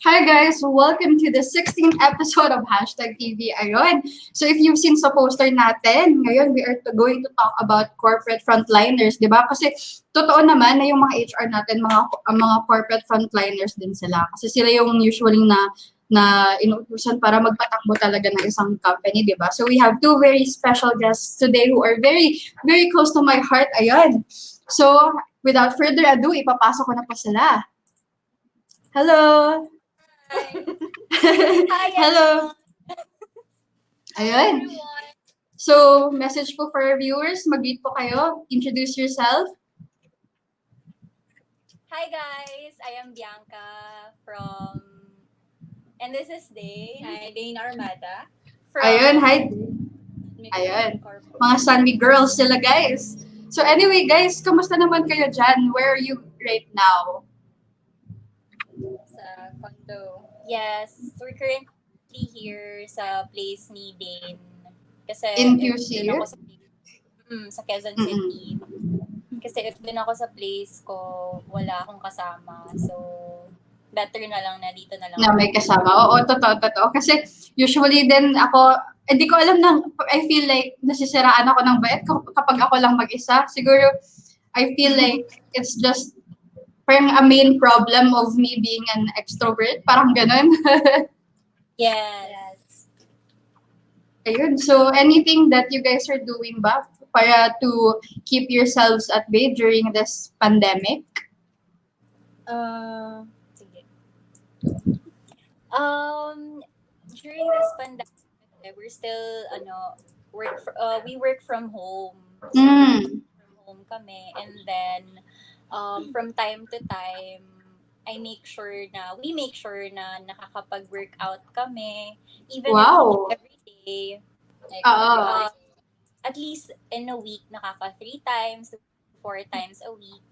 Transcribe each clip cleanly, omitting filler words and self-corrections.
Hi guys! Welcome to the 16th episode of HashtagTV. Ayun. So if you've seen sa poster natin, ngayon we are going to talk about corporate frontliners, di ba? Kasi totoo naman na yung mga HR natin, mga corporate frontliners din sila. Kasi sila yung usually na inuutusan para magpatakbo talaga ng isang company, di ba? So we have two very special guests today who are very, very close to my heart. Ayun. So without further ado, ipapasok ko na po sila. Hello! Hi. Hi, Hello! Ayun. everyone. So, message po for our viewers. Mag-greet po kayo. Introduce yourself. Hi, guys. I am Bianca and this is Dane. Hi, Dane Armada. Ayun, hi. Ayun. Mga SanMig girls sila, guys. So, anyway, guys, kamusta naman kayo dyan? Where are you right now? Sa condo. Yes, we're currently here sa place ni Dane. Kasi In if QC? dun ako sa Quezon City. Kasi if dun ako sa place ko, wala akong kasama. So, better na lang na dito na lang. Na may kasama. Oo, totoo. Kasi usually din ako, hindi ko alam I feel like nasisiraan ako ng bait kapag ako lang mag-isa. Siguro, I feel like it's just parang a main problem of me being an extrovert. Parang ganun. Yes. Ayun. So, anything that you guys are doing ba para to keep yourselves at bay during this pandemic? Sige. During this pandemic, we're still we work from home. So, from home kami, and then from time to time we make sure na nakakapag-workout kami, even if Wow. hindi every day, like Oo. at least in a week nakaka 3 times to 4 times a week.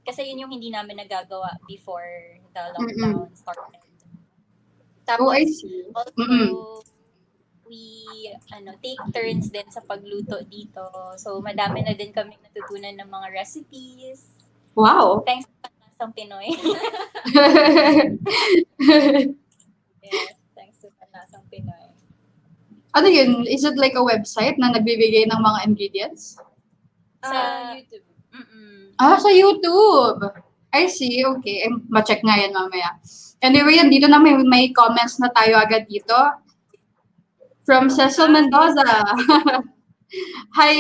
Kasi yun yung hindi namin nagagawa before the lockdown started. Oh, I Tapos, see. also, we take turns din sa pagluto dito. So, madami na din kaming natutunan ng mga recipes. Wow. Thanks sa Palasang Pinoy. Yes, thanks to Palasang Pinoy. Ano yun? Is it like a website na nagbibigay ng mga ingredients? Sa YouTube. Sa YouTube. I see. Okay. Ma-check nga yan mamaya. Anyway, dito na may comments na tayo agad dito. From Cecil Mendoza. Hi,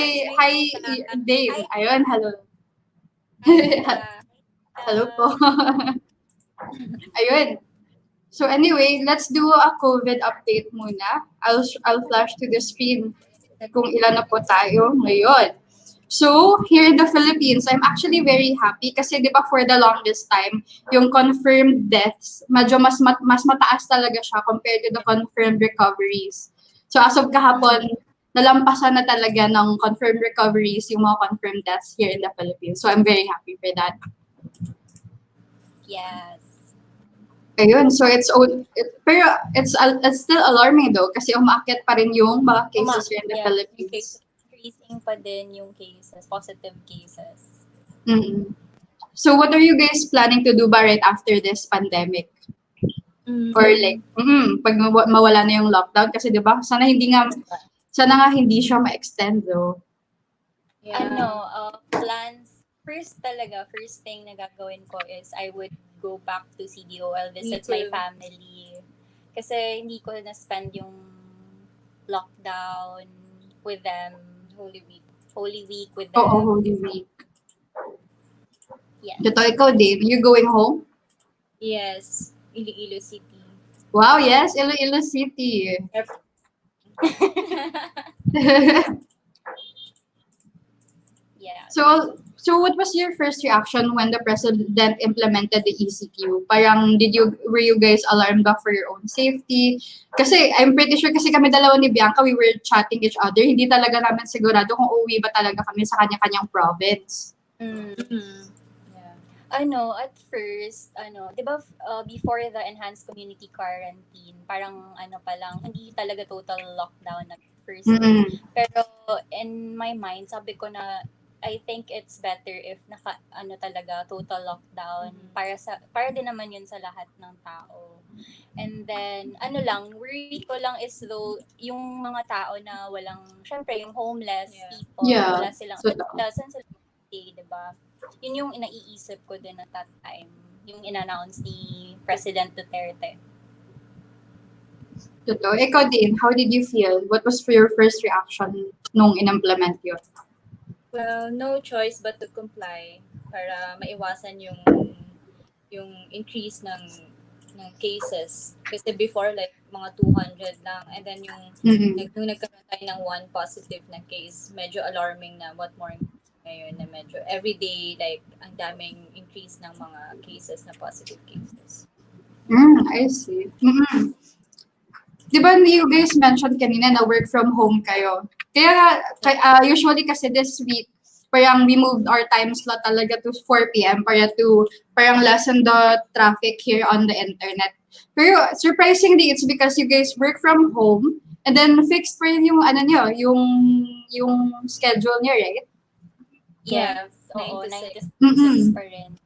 Dave. Ayun, hello. Hello po. Ayun. So anyway, let's do a COVID update muna. I'll flash to the screen kung ilan na po tayo ngayon. So, here in the Philippines, I'm actually very happy kasi 'di ba for the longest time, yung confirmed deaths, medyo mas mataas talaga siya compared to the confirmed recoveries. So, as of kahapon, nalampasan na talaga ng confirmed recoveries yung mga confirmed deaths here in the Philippines. So, I'm very happy for that. Yes. Ayun, so pero it's still alarming though kasi umaakit pa rin yung mga cases here in the Philippines. Increasing pa din yung cases, positive cases. So what are you guys planning to do ba right after this pandemic? Or like, pag mawala na yung lockdown kasi 'di ba? Sana nga hindi siya ma-extend though. Plans, first thing na gagawin ko is I would go back to CDOL, visit my family. Kasi hindi ko na-spend yung lockdown with them. Holy Week with them. Oo, Holy Week. Yes. Ito, ikaw, Dave, you going home? Yes. Iloilo City. Wow, yes, Iloilo City. Yeah. So what was your first reaction when the president implemented the ECQ? Parang were you guys alarmed ba for your own safety? Kasi I'm pretty sure kasi kami dalawa ni Bianca, we were chatting each other. Hindi talaga namin sigurado kung uuwi ba talaga kami sa kanya-kanyang province. Yeah. At first, 'di ba before the enhanced community quarantine, parang pa lang, hindi talaga total lockdown at first. Pero in my mind, sabi ko na I think it's better if talaga total lockdown para din naman yun sa lahat ng tao. And then worry ko lang is though yung mga tao na walang syempre yung homeless people, Yeah. wala silang Totoo. saan sila stay, 'di ba? Yun yung naiisip ko din at that time, yung in-announce ni President Duterte. Totoo. Ikaw din, how did you feel? What was your first reaction nung in-implement yun? Well, no choice but to comply para maiwasan yung increase ng cases. Kasi before like mga 200 lang, and then yung nung nagkaroon tayo ng one positive na case, medyo alarming na. What more ngayon na medyo everyday like ang daming increase ng mga cases na positive cases. I see. Di ba you guys mentioned kanina na work from home kayo? Kaya usually kasi this week, parang we moved our time slot talaga to 4 p.m. para to parang lessen the traffic here on the internet. Pero surprisingly, it's because you guys work from home and then fixed pa rin yung yung schedule niyo, right? Yes. Oo, 9 to 6 pa rin.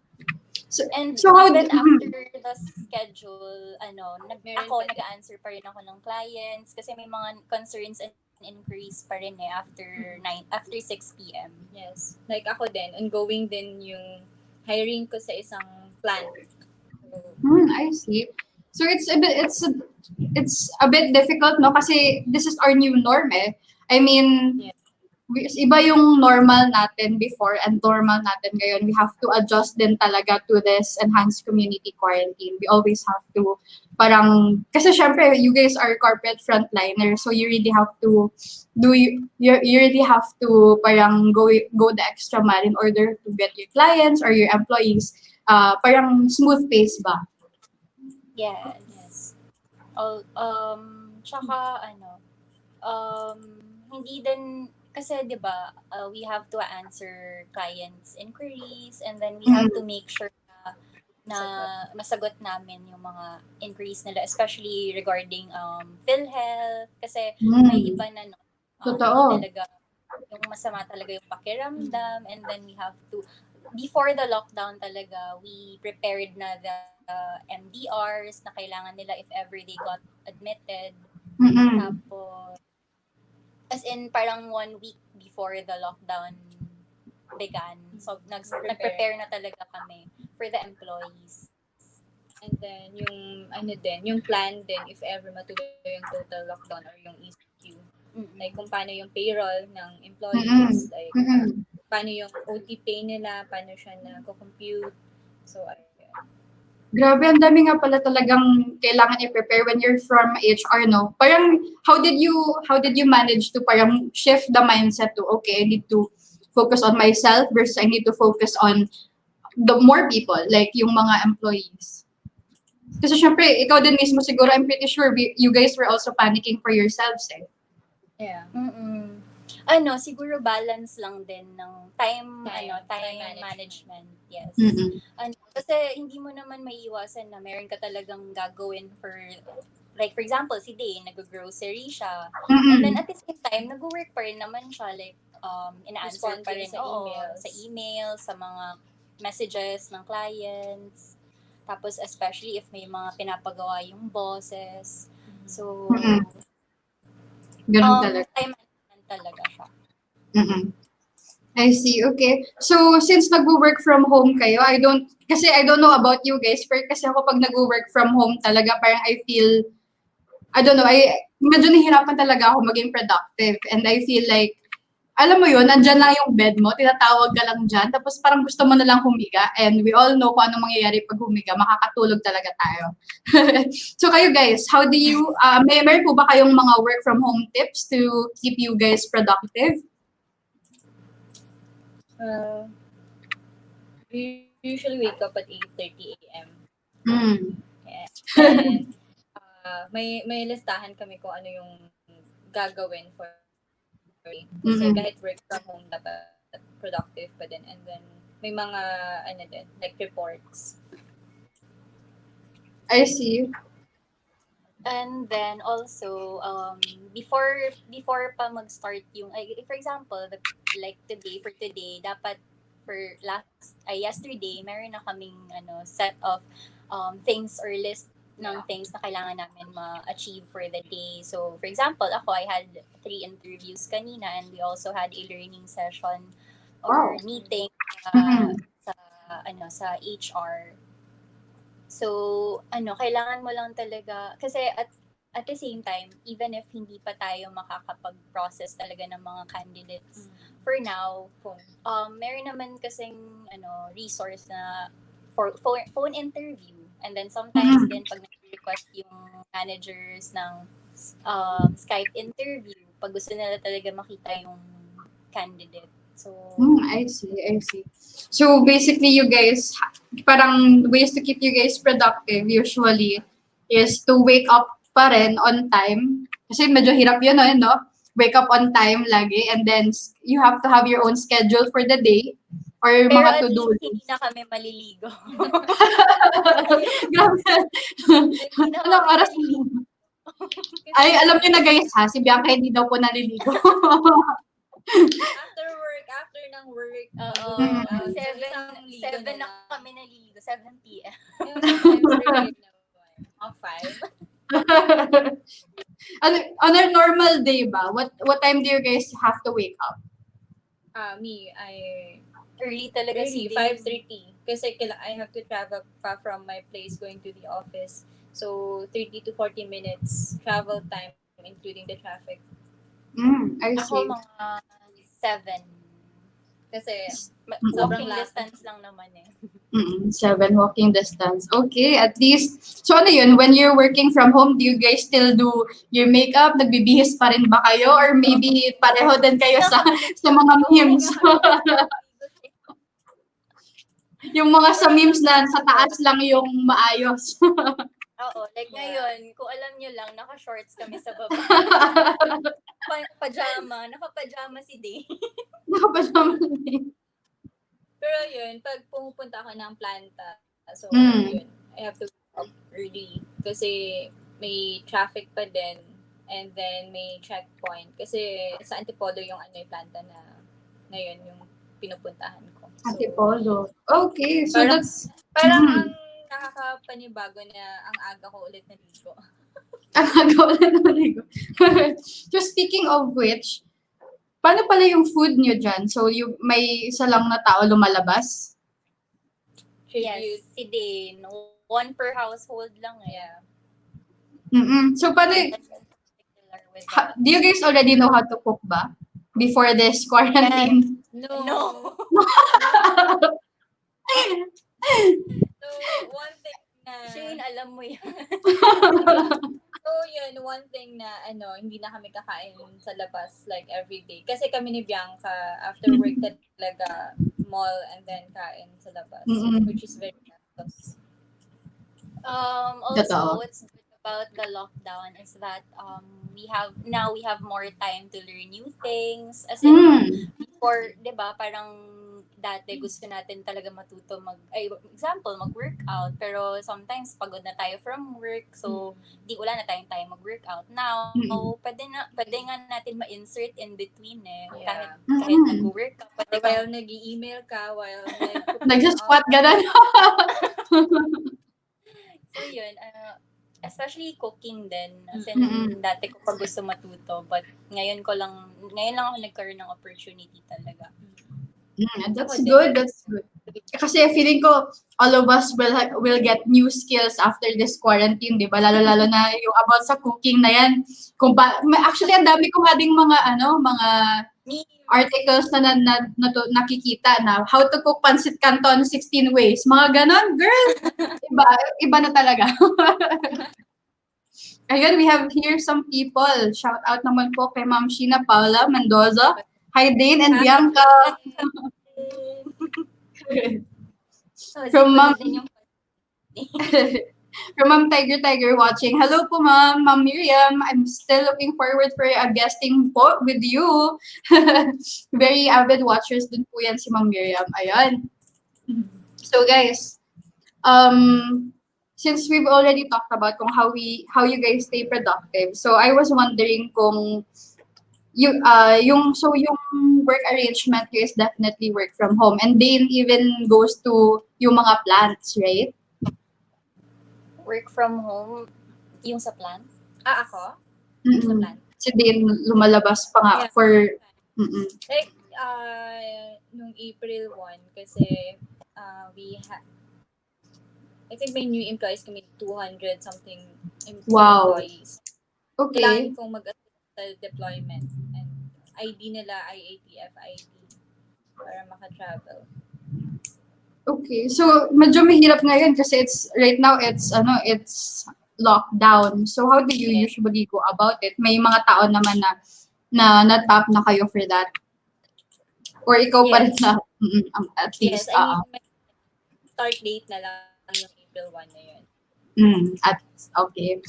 So how even after the schedule, nag-answer pa rin ako ng clients kasi may mga concerns and increase pa rin after 6 p.m. Yes. Like ako din, ongoing din yung hiring ko sa isang plant. I see. So it's a bit difficult, no? Kasi this is our new norm, eh. I mean, iba yung normal natin before and normal natin ngayon. We have to adjust din talaga to this enhanced community quarantine. We always have to kasi syempre, you guys are corporate frontliners, so you really have to you really have to go the extra mile in order to get your clients or your employees parang smooth pace ba? Yes. Tsaka hindi din kasi 'di ba, we have to answer clients' inquiries and then we have to make sure na masagot namin yung mga inquiries nila, especially regarding PhilHealth kasi may iba na Totoo. talaga yung masama talaga yung pakiramdam, and then we have to before the lockdown talaga we prepared na the MDRs na kailangan nila if ever they got admitted. Tapos as in parang 1 week before the lockdown began. So nag-prepare na talaga kami for the employees. And then yung plan din if ever matuloy yung total lockdown or yung ECQ. Like kung paano yung payroll ng employees, like paano yung OT pay nila, paano siya na-compute. So Grabe, ang dami nga pala talagang kailangan i-prepare when you're from HR, no? Parang, how did you manage to parang shift the mindset to, okay, I need to focus on myself versus I need to focus on the more people, like yung mga employees? Kasi syempre, ikaw din mismo siguro, I'm pretty sure you guys were also panicking for yourselves, eh. Yeah. Siguro balance lang din ng time management. Yes. Kasi hindi mo naman maiiwasan na meron ka talagang gagawin for example, si Dane, nag-grocery siya. And then at the same time, nag-work pa rin naman siya, like, ina-answer pa rin sa email, sa mga messages ng clients. Tapos especially if may mga pinapagawa yung bosses. So, ganun talaga. Time management talaga siya. I see. Okay. So, since nag-work from home kayo, I don't know about you guys, pero kasi ako pag nag-work from home talaga, parang medyo nahihirapan talaga ako maging productive. And I feel like, alam mo yun, nandyan lang yung bed mo, tinatawag ka lang dyan, tapos parang gusto mo na lang humiga. And we all know kung anong mangyayari pag humiga, makakatulog talaga tayo. So kayo guys, how do you, meron po ba kayong mga work from home tips to keep you guys productive? We usually wake up at 8:30 a.m. Yeah. And may listahan kami kung ano yung gagawin for kasi kahit work from home dapat productive pa din, and then may mga like reports. I see. And then also before pa mag-start yung for example, like today, dapat for yesterday, meron na kaming set of things or list ng things na kailangan namin ma-achieve for the day. So, for example, ako, I had 3 interviews kanina and we also had a learning session or Wow. meeting Mhm. sa HR. So, kailangan mo lang talaga, kasi at the same time, even if hindi pa tayo makakapag-process talaga ng mga candidates, for now, meron naman kasing resource na for phone interview. And then sometimes din pag nag-request yung managers ng Skype interview, pag gusto nila talaga makita yung candidate. So, I see. So basically, you guys, parang ways to keep you guys productive usually is to wake up pa rin on time. Kasi medyo hirap yun, no? Wake up on time lagi and then you have to have your own schedule for the day or pero mga at to-do least hindi list. na kami maliligo. Grabe. Hindi na Anong kami oras? maliligo. Ay, alam niyo na guys ha, si Bianca hindi daw po naliligo. After ng work, Mm. so 7 isang ligo na na lang. kami naliligo, 7 p.m. Yung sometimes break naman. Mga 5. On a normal day ba? What time do you guys have to wake up? Me, I Early talaga early, si 5:30. Kasi I have to travel pa from my place going to the office. So, 30 to 40 minutes travel time, including the traffic. I Ako see. mga 7. Kasi, Walking lapit. distance lang naman eh. 7 walking distance. Okay, at least. So ano yun, when you're working from home, do you guys still do your makeup? Nagbibihis pa rin ba kayo? Or maybe pareho din kayo sa mga memes? Yung mga sa memes na sa taas lang yung maayos. Oo, like ngayon, kung alam nyo lang, naka-shorts kami sa baba. Naka-pajama si Dane. Nakapasama din. Pero yun, pag pumupunta ako ng planta, so yun, I have to wake up early kasi may traffic pa din and then may checkpoint kasi sa Antipolo yung planta na ngayon yung pinupuntahan ko. So, Antipolo. Okay, so Parang- that's... parang ang nakakapanibago na ang aga ko ulit naligo. So speaking of which, paano pala yung food nyo dyan? So may isa lang na tao lumalabas? Yes, si Dane. 1 per household lang eh. Yeah. So paano, do you guys already know how to cook ba? Before this quarantine? No. So, one thing na... Shane, alam mo yan. So, yun, one thing na, hindi na kami kakain sa labas, like, every day. Kasi kami ni Bianca, after work talaga, mall, and then kain sa labas. Which is very nice. Also, Totoo. what's good about the lockdown is that we have more time to learn new things. As in, before, 'di ba, parang dati gusto natin talaga matuto example, mag-workout, pero sometimes pagod na tayo from work, so wala na tayong time mag-workout. Now, pwede nga natin ma-insert in between Yeah. kahit nag-workout. Or while nag-i-email ka, while Nag-squat gano'n. So yun, especially cooking din. As in, dati ko pa gusto matuto, but ngayon lang ako nagkaroon ng opportunity talaga. That's good. Kasi feeling ko all of us will get new skills after this quarantine, 'di ba? Lalo na yung about sa cooking na 'yan. Actually, ang dami ko nga ding mga articles na nakikita na how to cook pancit canton 16 ways. Mga ganon, girl. Iba na talaga. Ayun, we have here some people. Shout out naman po kay Ma'am Sheena Paula Mendoza. Hi, Dane and Bianca. From Ma'am Tiger watching. Hello po, Ma'am Miriam. I'm still looking forward for a guesting po with you. Very avid watchers din po yan si Ma'am Miriam. Ayan. So guys, since we've already talked about kung how you guys stay productive, so I was wondering kung yung work arrangement here is definitely work from home. And Dane even goes to yung mga plants, right? Work from home, yung sa plant. Ako? Sa Mm-mm. plant. Si Dane lumalabas pa nga Yeah. for... Mm-mm. Like, nung April 1, kasi I think may new employees kami, 200 something Wow. employees. Okay. Kailangan kong mag-assist sa deployment. And ID nila, IATF ID, para maka-travel. Okay. So, medyo mahirap ngayon kasi right now it's lockdown. So, how do you Yeah. usually go about it? May mga tao naman na-tap na kayo for that? Or ikaw pa rin Yes. na, at Yes, least, I mean, may start date na lang yung April 1 na yun. okay.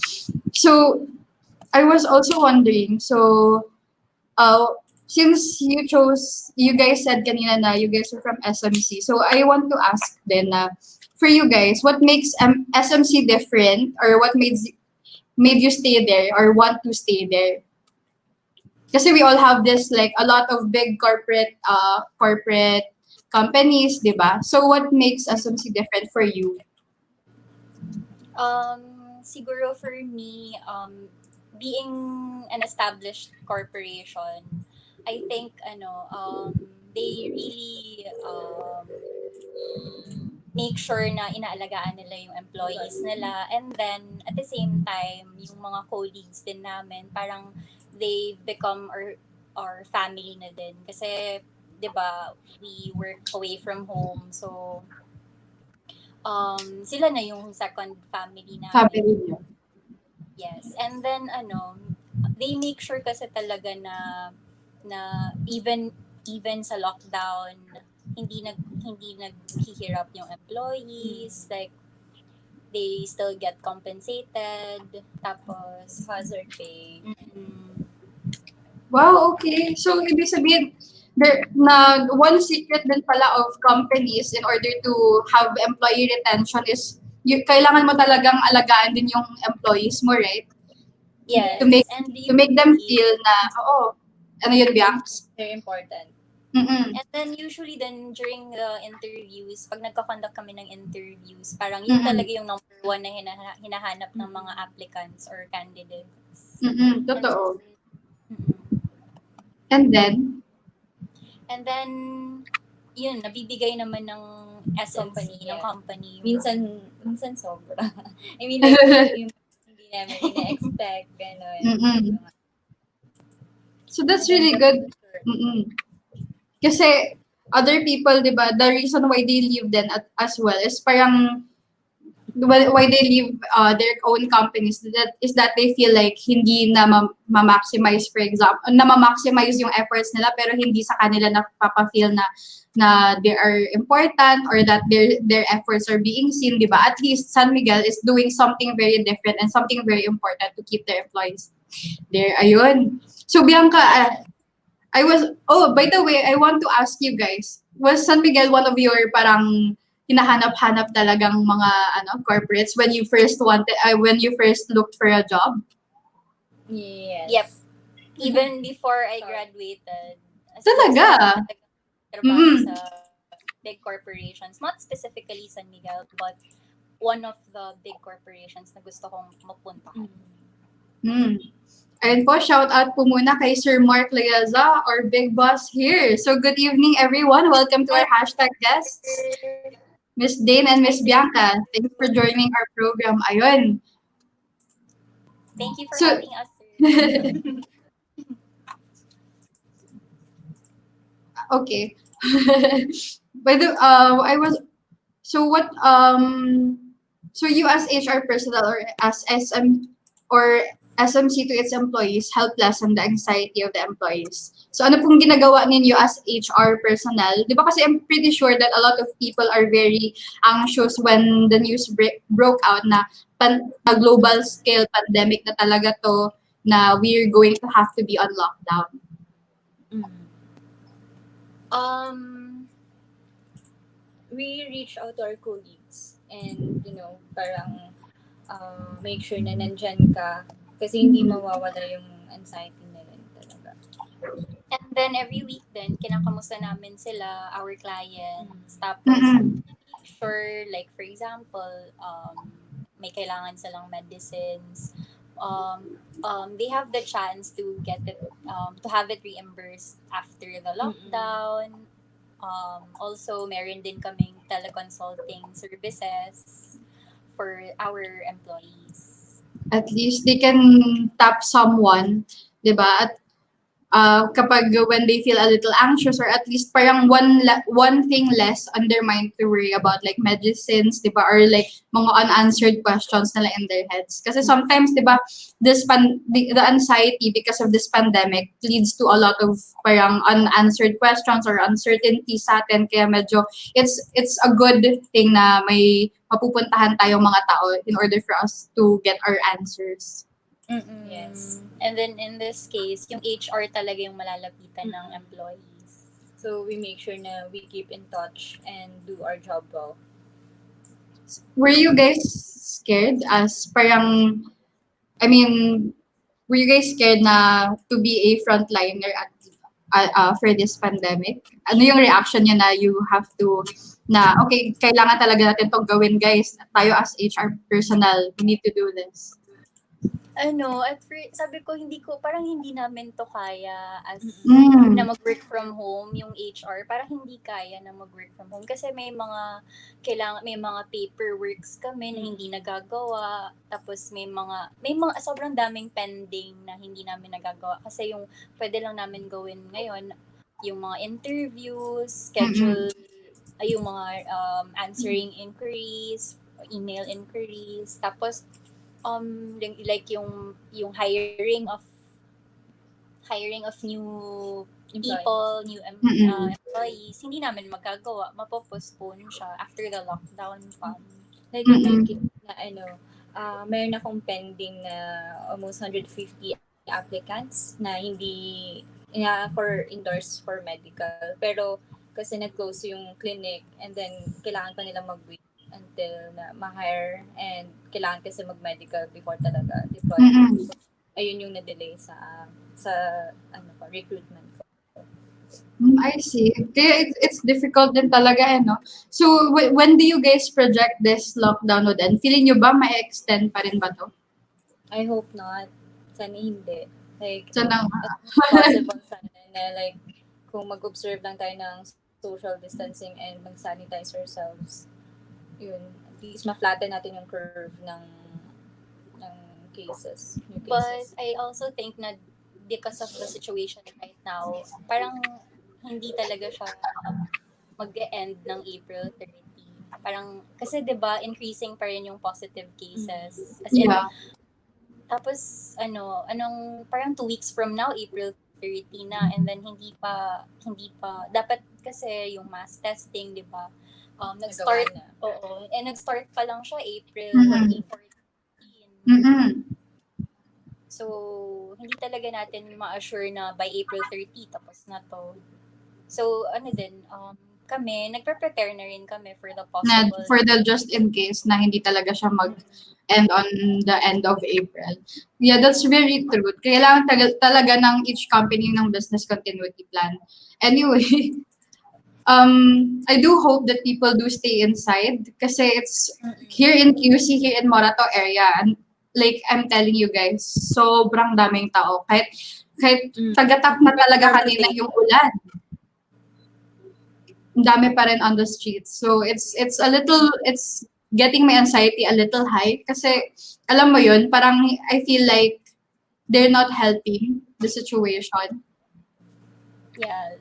So, I was also wondering, so, since you guys said kanina na you guys are from SMC, so I want to ask then, for you guys, what makes SMC different, or what made you stay there or want to stay there? Kasi we all have this, like, a lot of big corporate companies, di ba? So what makes SMC different for you? Siguro for me, being an established corporation, I think they really make sure na inaalagaan nila yung employees nila, and then at the same time yung mga colleagues din namin parang they become our family na din kasi 'di ba we work away from home, so sila na yung second family namin. Family niyo. Yes. And then they make sure kasi talaga na even sa lockdown hindi naghihirap yung employees, like they still get compensated, tapos Hazard pay. Wow, okay. So, ibig sabihin, one secret din pala of companies in order to have employee retention is kailangan mo talagang alagaan din yung employees mo, right? yes, To make them usually- feel na, ano yun, Bianca? Very important. Mm-mm. And then usually then during the interviews, pag nagka-conduct kami ng interviews, parang yun Mm-mm. talaga yung number one na hinahanap ng mga applicants or candidates. Mm-mm. Totoo. Mm-mm. And then, yun, nabibigay naman ng Company, SMC, ng yeah. company. Minsan sobra. I mean, like, yung hindi namin ina-expect, gano'n. Mm-mm. So that's really good. Mm-mm. Kasi other people, di ba, the reason why they leave then as well is parang why they leave their own companies is that they feel like hindi na ma-maximize, for example, na ma-maximize yung efforts nila pero hindi sa kanila napapa-feel na they are important or that their efforts are being seen, di ba? At least San Miguel is doing something very different and something very important to keep their employees there. Ayun. So Bianca, by the way, I want to ask you guys, was San Miguel one of your parang hinahanap-hanap talagang mga corporates when you first looked for a job? Yes. Yep. Even before I graduated. Talaga? Trabaho sa big corporations. Not specifically San Miguel, but one of the big corporations na gusto kong mapuntahan. Ayun po, shout out po muna kay Sir Mark Leaza, our big boss here. So good evening everyone. Welcome to our hashtag guests, Miss Dane and Miss Bianca. Thank you for joining our program. Ayun. Thank you for having us. Okay. So you as HR personnel or as SMC to its employees help lessen the anxiety of the employees. So ano pong ginagawa ninyo as HR personnel? Di ba kasi I'm pretty sure that a lot of people are very anxious when the news broke out na a global scale pandemic na talaga to, na we're going to have to be on lockdown. We reach out to our colleagues and, parang make sure na nandyan ka kasi hindi mawawala yung anxiety na rin talaga. And And then every week din, kinakamusta namin sila, our clients. Tapos, Mm-mm. make sure, like for example, may kailangan silang medicines. They have the chance to get it, to have it reimbursed after the lockdown. Also, meron din kaming teleconsulting services for our employees. At least they can tap someone, 'di ba? At kapag when they feel a little anxious, or at least parang one thing less on their mind to worry about, like medicines, 'di ba? Or like mga unanswered questions nila in their heads. Kasi sometimes, 'di ba, the anxiety because of this pandemic leads to a lot of parang unanswered questions or uncertainty sa atin. Kaya medyo it's a good thing na may mapupuntahan tayong mga tao in order for us to get our answers. Yes. And then in this case, yung HR talaga yung malalapitan ng employees. So we make sure na we keep in touch and do our job well. Were you guys scared as parang, I mean, were you guys scared na to be a frontliner for this pandemic? Ano yung reaction niya na you have to, na okay, kailangan talaga natin to gawin, guys. Tayo as HR personnel, we need to do this. At first, sabi ko, parang hindi namin to kaya as na mag-work from home, yung HR, parang hindi kaya na mag-work from home kasi may mga paperworks kami na hindi nagagawa, tapos may mga sobrang daming pending na hindi namin nagagawa kasi yung pwede lang namin gawin ngayon, yung mga interviews, schedule, yung mga answering inquiries, email inquiries, tapos like yung hiring of new people, new employees, hindi namin magagawa, mapopostpone siya after the lockdown pa. Like in case na meron akong pending na almost 150 applicants na hindi for endorse for medical, pero kasi nag-close yung clinic and then kailangan pa nila mag-wait until na ma-hire and kailangan kasi mag-medical before talaga deployment. So, ayun yung na-delay sa recruitment ko. I see. Kaya it's difficult din talaga, no? So, when do you guys project this lockdown would end? Feeling nyo ba ma-extend pa rin ba to? I hope not. Sana hindi. Like, Sana possible sana na like, kung mag-observe lang tayo ng social distancing and mag-sanitize ourselves, yun, at least ma-flatten natin yung curve ng cases. But I also think na because of the situation right now, parang hindi talaga siya mag-end ng April 30. Parang, kasi 'di ba increasing pa rin yung positive cases. As in, tapos parang 2 weeks from now, April 30 na, and then hindi pa dapat kasi yung mass testing, 'di ba? Nag-start na. Oo, and nag-start pa lang siya April 2014. So, hindi talaga natin ma-assure na by April 30 tapos na to. So, kami, nagpe-prepare na rin kami for the possible. For the just in case na hindi talaga siya mag-end on the end of April. Yeah, that's very true. Kailangan talaga ng each company ng business continuity plan. Anyway, I do hope that people do stay inside kasi it's here in QC, here in Morato area, and like I'm telling you guys, sobrang daming tao. Kahit tagatap na talaga kanina yung ulan. Ang dami pa rin on the streets. So it's getting my anxiety a little high kasi alam mo yun, parang I feel like they're not helping the situation. Yes.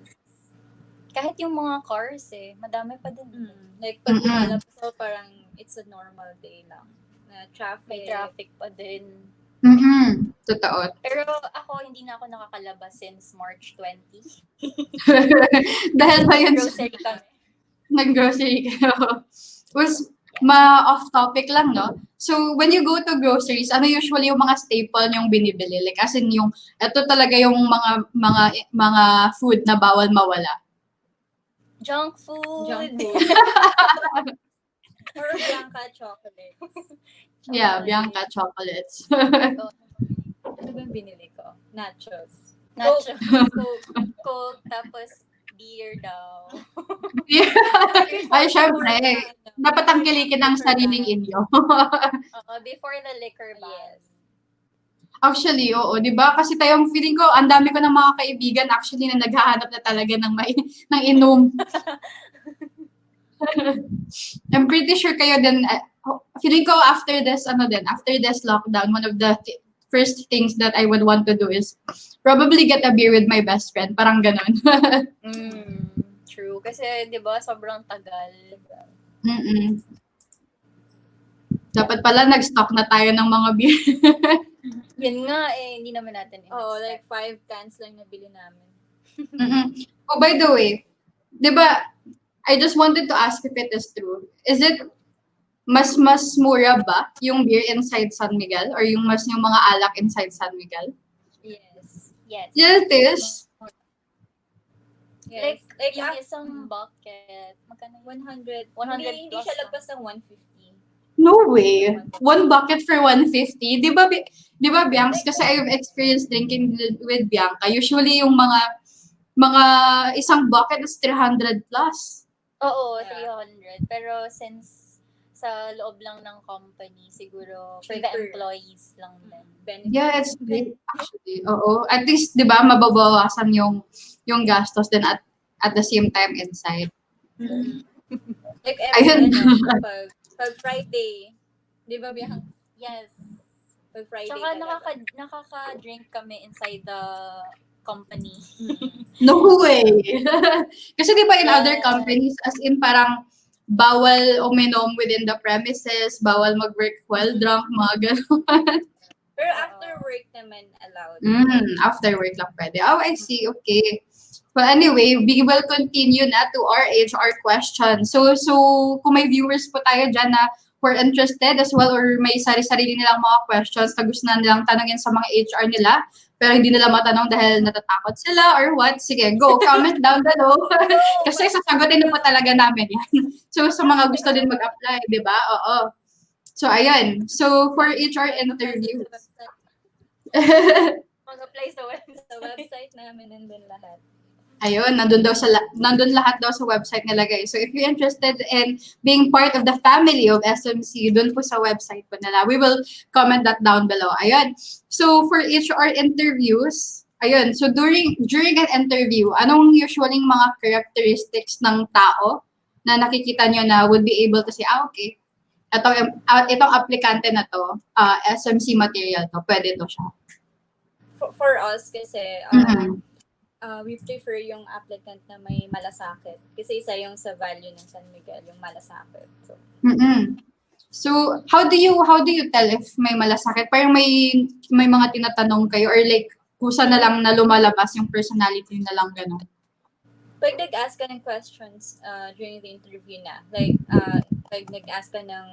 Kahit yung mga cars madami pa din. Like pag lumalabas ako, parang it's a normal day lang. Na May traffic pa din. Totoo. Pero ako, hindi na ako nakakalabas since March 20. Dahil ba yun? Grocery kami. Nag-grocery kayo. Was ma-off topic lang, no? So, when you go to groceries, ano usually yung mga staple yung binibili? Like, as in yung, ito talaga yung mga food na bawal mawala. Junk food. Or Bianca chocolates. Yeah, Bianca chocolates. Ano ba yung binili ko? Nachos. Nachos. Coke, tapos beer daw. Ay, syempre. Dapat tangkilikin ang Before sariling that. inyo. Before the liquor ban. Yes. Actually, oo, 'di ba? Kasi tayong feeling ko, ang dami ko ng mga kaibigan actually na naghahanap na talaga ng ng inom. I'm pretty sure kayo din, feeling ko after this, after this lockdown, one of the first things that I would want to do is probably get a beer with my best friend. Parang ganon. True. Kasi, di ba, sobrang tagal. Mm-mm. Dapat pala nag-stock na tayo ng mga beer. Yun nga hindi naman natin Oo, like 5 cans lang nabili namin. Mm-mm. Oh, by the way, di ba, I just wanted to ask if it is true. Is it mas mura ba yung beer inside San Miguel or yung mga alak inside San Miguel? Yes. Yes. Yes, it is. Yes. Like Yeah. yung isang bucket, magkano? 100. 100 Hindi plus siya lang. lagpas ng 150. No way. One bucket for 150. Di ba, Bianca? Kasi I've experienced drinking with Bianca. Usually yung mga isang bucket is 300 plus. Oo, Yeah. 300. Pero since sa loob lang ng company, siguro for the Cheaper. employees lang din. Benefit. Yeah, it's great actually. Oo. At least, di ba, mababawasan yung gastos din at the same time inside. Like Ayun. pag Friday, di ba Bianca? Yes. Pag Friday Tsaka talaga. nakaka-drink kami inside the company. No way. Kasi di ba in other Yes. companies, as in parang bawal uminom within the premises, bawal mag-work while drunk, mga gano'n. Pero after work naman allowed. After work lang pwede. Oh, I see. Okay. Well, anyway, we will continue na to our HR question. So kung may viewers po tayo dyan na who are interested as well or may sarili nilang mga questions na gusto na nilang tanongin sa mga HR nila, pero hindi nila matanong dahil natatakot sila or what, sige, go, comment down below. Kasi sasagutin na po talaga namin yan. So sa mga gusto din mag-apply, di ba? Oo. So, ayun. So, for HR interviews. Mag-apply sa Sa website namin nandun lahat. Ayun, nandun lahat daw sa website nila, guys. So, if you're interested in being part of the family of SMC, dun po sa website po nila. We will comment that down below. Ayun. So, for HR interviews, ayun. So, during an interview, anong usually mga characteristics ng tao na nakikita nyo na would be able to say, okay, itong aplikante na to, SMC material to, pwede to siya. For us kasi, we prefer yung applicant na may malasakit. Kasi isa yung sa value ng San Miguel, yung malasakit. So, So, how do you tell if may malasakit? Parang may mga tinatanong kayo or like kusa na lang na lumalabas yung personality na lang gano'n? pag nag-ask ka ng questions during the interview na, like nag-ask ka ng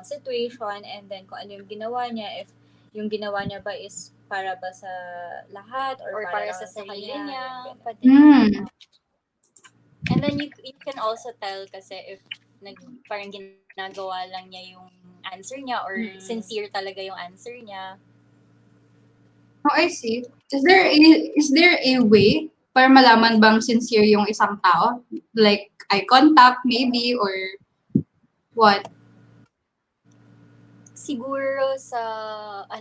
situation and then kung ano yung ginawa niya, if yung ginawa niya ba is para ba sa lahat or para lang sa sarili niya. ganun. Pwede. And then you can also tell kasi if parang ginagawa lang niya yung answer niya or sincere talaga yung answer niya. Oh, I see. Is there a way para malaman bang sincere yung isang tao? Like eye contact maybe or what? Siguro sa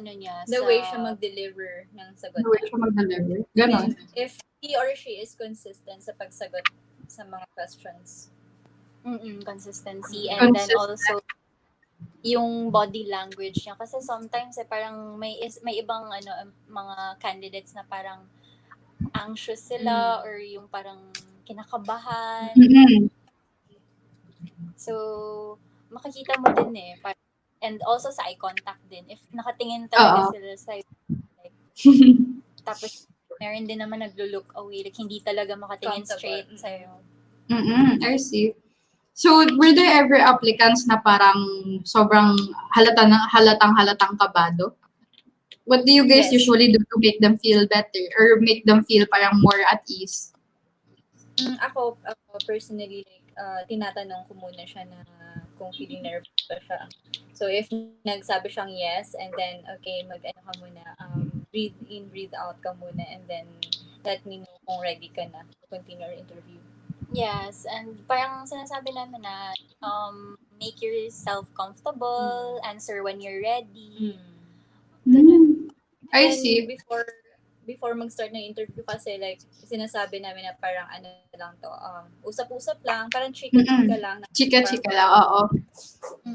niya, The way siya mag-deliver ng sagot The way niya. siya mag-deliver? Ganon. And if he or she is consistent sa pagsagot sa mga questions. Consistency. And then also, yung body language niya. Kasi sometimes, parang may ibang mga candidates na parang anxious sila or yung parang kinakabahan. So, makikita mo din and also sa eye contact din. If nakatingin talaga sila sa'yo, like, tapos meron din naman naglo-look away, like hindi talaga makatingin straight sa'yo. I see. So, were there ever applicants na parang sobrang halatang kabado? What do you guys usually do to make them feel better or make them feel parang more at ease? Ako personally, tinatanong ko muna siya na kung feeling nervous ba siya. So, if nagsabi siyang yes, and then, okay, mag-ano ka muna, breathe in, breathe out ka muna, and then, let me know kung ready ka na to continue our interview. Yes, and parang sinasabi namin na make yourself comfortable, answer when you're ready. Ganun. I And see. before mag-start ng interview kasi like sinasabi namin na parang ano lang to, usap-usap lang, parang chika-chika lang. Chika-chika lang, oo.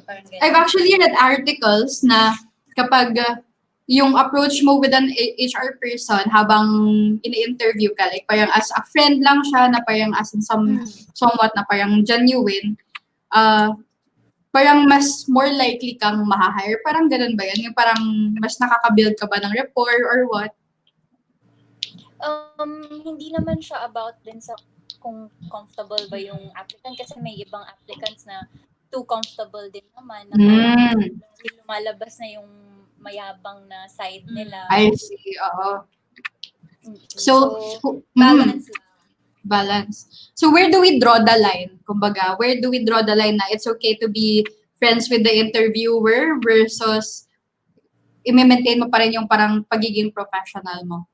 Parang I've ganyan. actually read articles na kapag yung approach mo with an HR person habang ini-interview ka, like parang as a friend lang siya, na parang as in somewhat na parang genuine, parang mas more likely kang ma-hire. Parang ganun ba yan? Yung parang mas nakaka-build ka ba ng rapport or what? Hindi naman siya about din sa kung comfortable ba yung applicant, kasi may ibang applicants na too comfortable din naman, na parang lumalabas na yung mayabang na side nila. I see, oo. So, Balance lang. Balance. So, where do we draw the line? Kumbaga, where do we draw the line na it's okay to be friends with the interviewer versus i-maintain mo pa rin yung parang pagiging professional mo?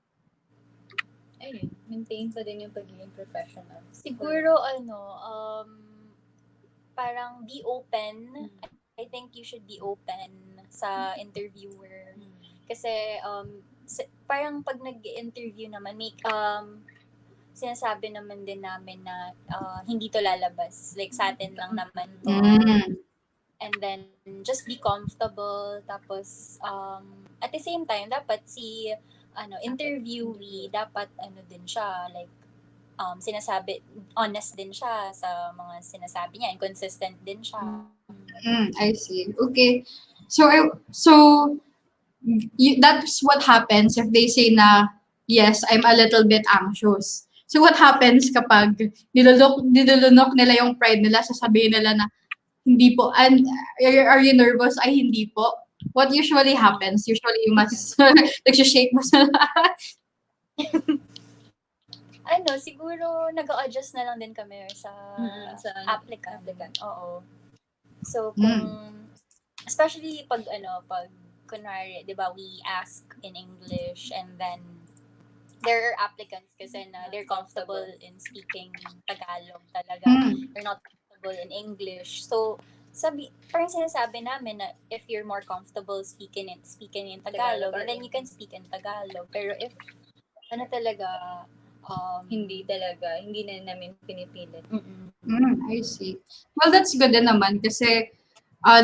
Ayun, maintain pa din yung pagiging professional. Siguro, parang be open. I think you should be open sa interviewer. Kasi, parang pag nag-interview naman, sinasabi naman din namin na hindi to lalabas. Like, sa atin lang naman to. And then, just be comfortable. Tapos, at the same time, dapat si interviewee, dapat din siya, like, sinasabi, honest din siya sa mga sinasabi niya, and consistent din siya. I see. Okay. So that's what happens if they say na, yes, I'm a little bit anxious. So what happens kapag nilulunok nila yung pride nila, sasabihin nila na, hindi po, and are you nervous? Ay, hindi po. What usually happens? Usually, mas nagsishake mo sa siguro nag-a-adjust na lang din kami sa applicant. Oo. So, especially pag kunwari, di ba, we ask in English, and then there are applicants kasi na they're comfortable in speaking Tagalog talaga. They're not comfortable in English. So, parang sinasabi namin na if you're more comfortable speaking in Tagalog, then you can speak in Tagalog. Pero if talaga, hindi na namin pinipilit. I see. Well, that's good din naman kasi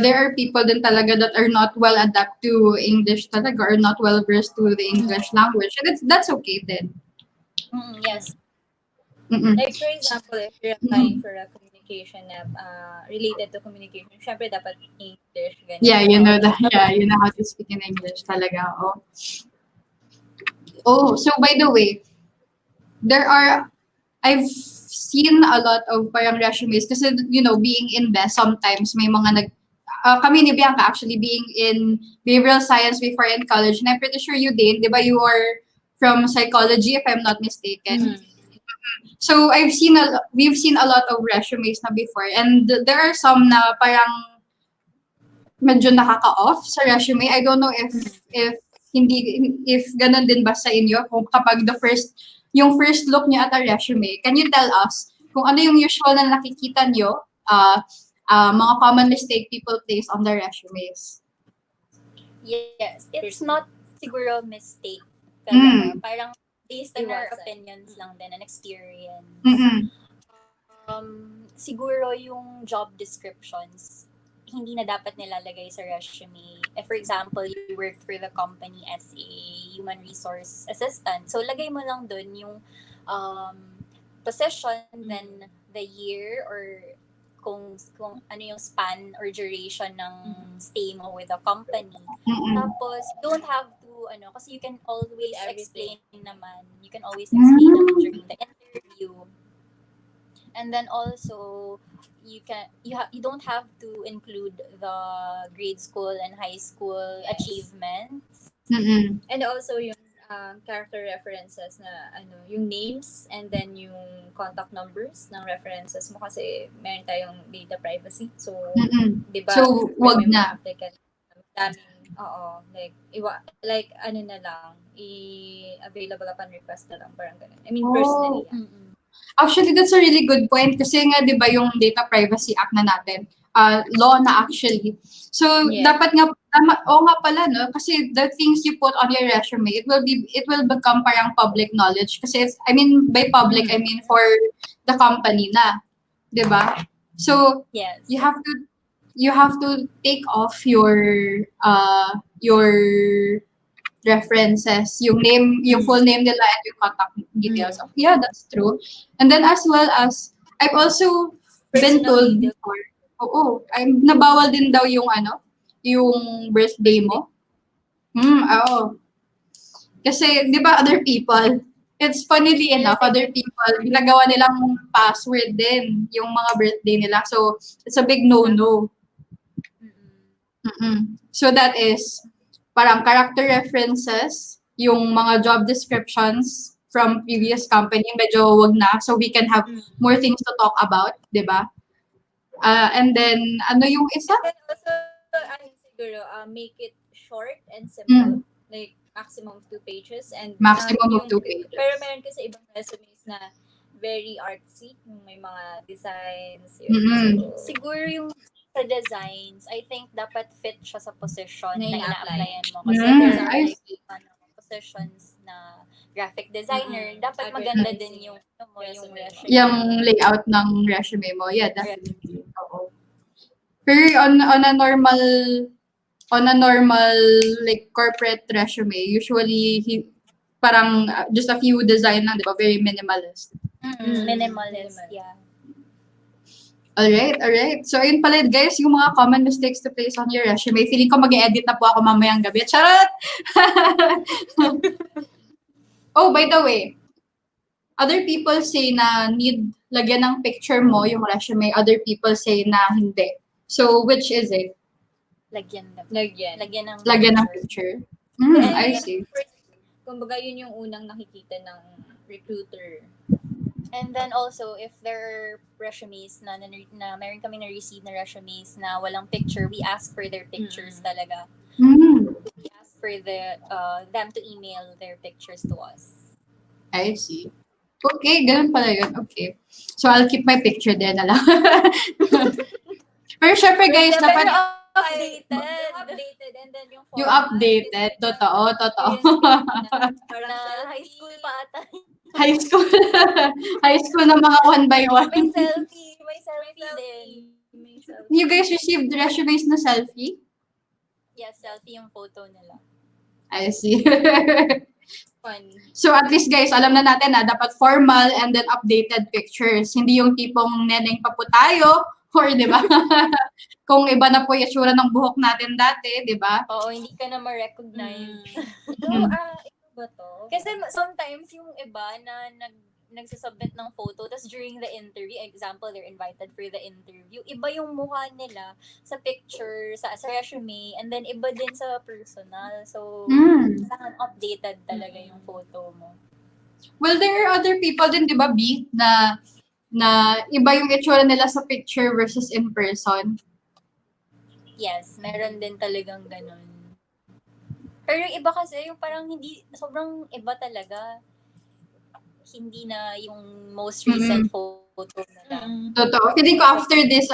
there are people din talaga that are not well adapt to English talaga, or not well versed to the English language. And that's okay then. Yes. Like for example, if you're applying for a communication app related to communication, syempre dapat English. Ganyan. Yeah, you know that. Yeah, you know how to speak in English talaga. Oh, so by the way, I've seen a lot of parang resumes kasi, being in BES, sometimes may mga kami ni Bianca actually being in behavioral science before in college, and I'm pretty sure you, Dane, di ba, you are from psychology if I'm not mistaken. So we've seen a lot of resumes na before, and there are some na parang medyo nakaka-off sa resume. I don't know if ganun din ba sa inyo, kung kapag yung first look niyo at a resume, can you tell us kung ano yung usual na nakikita niyo, mga common mistake people place on their resumes? Yes, it's not siguro mistake. Parang based on our opinions lang din and experience. Siguro yung job descriptions, hindi na dapat nilalagay sa resume. If, for example, you worked for the company as a human resource assistant, so lagay mo lang dun yung position, then the year, or kung ano yung span or duration ng stay mo with the company. Tapos, you don't have to, kasi you can always explain naman. You can always explain naman during the interview. And then also, you don't have to include the grade school and high school achievements. And also yung character references na yung names, and then yung contact numbers ng references mo, kasi meron tayong data privacy. So, di ba? So, wag na. Daming Oo, like ano na lang, available upon request na lang, parang ganun. I mean, personally. Oh. Actually, that's a really good point kasi nga, di ba, yung Data Privacy Act na natin, law na actually. So, Yes. dapat nga, nga pala, no? Kasi the things you put on your resume, it will become parang public knowledge. Kasi, I mean, by public, I mean for the company na. Di ba? So, Yes. you have to take off your references, yung name, yung full name nila and yung contact details. Yeah, that's true. And then as well as, I've also been Personal told details. before, nabawal din daw yung yung birthday mo. Oo. Kasi, di ba, other people, it's funnily enough, other people, ginagawa nilang password din yung mga birthday nila. So, it's a big no-no. So that is parang character references, yung mga job descriptions from previous company, medyo wag na. So we can have more things to talk about, di ba? And then, ano yung isa? And also, siguro, make it short and simple. Like, maximum of 2 pages. And Maximum of 2 pages. Pero meron kasi ibang resumes na very artsy, yung may mga designs. So, siguro yung sa designs, I think dapat fit siya sa position na ina-applyan mo. Kasi there are like positions na graphic designer, dapat maganda din yung resume. Yung layout ng resume mo. Yeah, definitely. Oo. Pero on a normal like corporate resume, usually parang just a few design lang, di ba? Very minimalist. Minimalist, yeah. Alright. So, ayun pala guys, yung mga common mistakes to place on your resume. Feeling ko mag-e-edit na po ako mamayang gabi. Charot! Oh, by the way, other people say na need lagyan ng picture mo yung resume. Other people say na hindi. So, which is it? Lagyan ng picture. I see. Kumbaga, yun yung unang nakikita ng recruiter. And then also, if there are resumes na meron kami na-receive na resumes na walang picture, we ask for their pictures talaga. We ask for them to email their pictures to us. I see. Okay, ganun pala yun. Okay. So, I'll keep my picture there na lang. Pero syempre guys, dapat updated and then yung updated. Totoo. Parang high school pa ata. High school. High school na mga 1 by 1. May selfie din. You guys received resumes na selfie? Yes, selfie yung photo nila. I see. Funny. So at least guys, alam na natin na dapat formal and then updated pictures. Hindi yung tipong neneng pa po tayo or di ba? Kung iba na po yung itsura ng buhok natin dati, di ba? Oo, hindi ka na ma-recognize. Ito ba to? Kasi sometimes yung iba na nagsasubmit ng photo, tapos during the interview, example, they're invited for the interview, iba yung mukha nila sa picture, sa resume, and then iba din sa personal. So, kailangan updated talaga yung photo mo. Well, there are other people din, di ba, B, na iba yung itsura nila sa picture versus in person. Yes, meron din talagang ganun. Pero yung iba kasi, yung parang hindi, sobrang iba talaga. Hindi na yung most recent photo na lang. Totoo. Feeling ko after this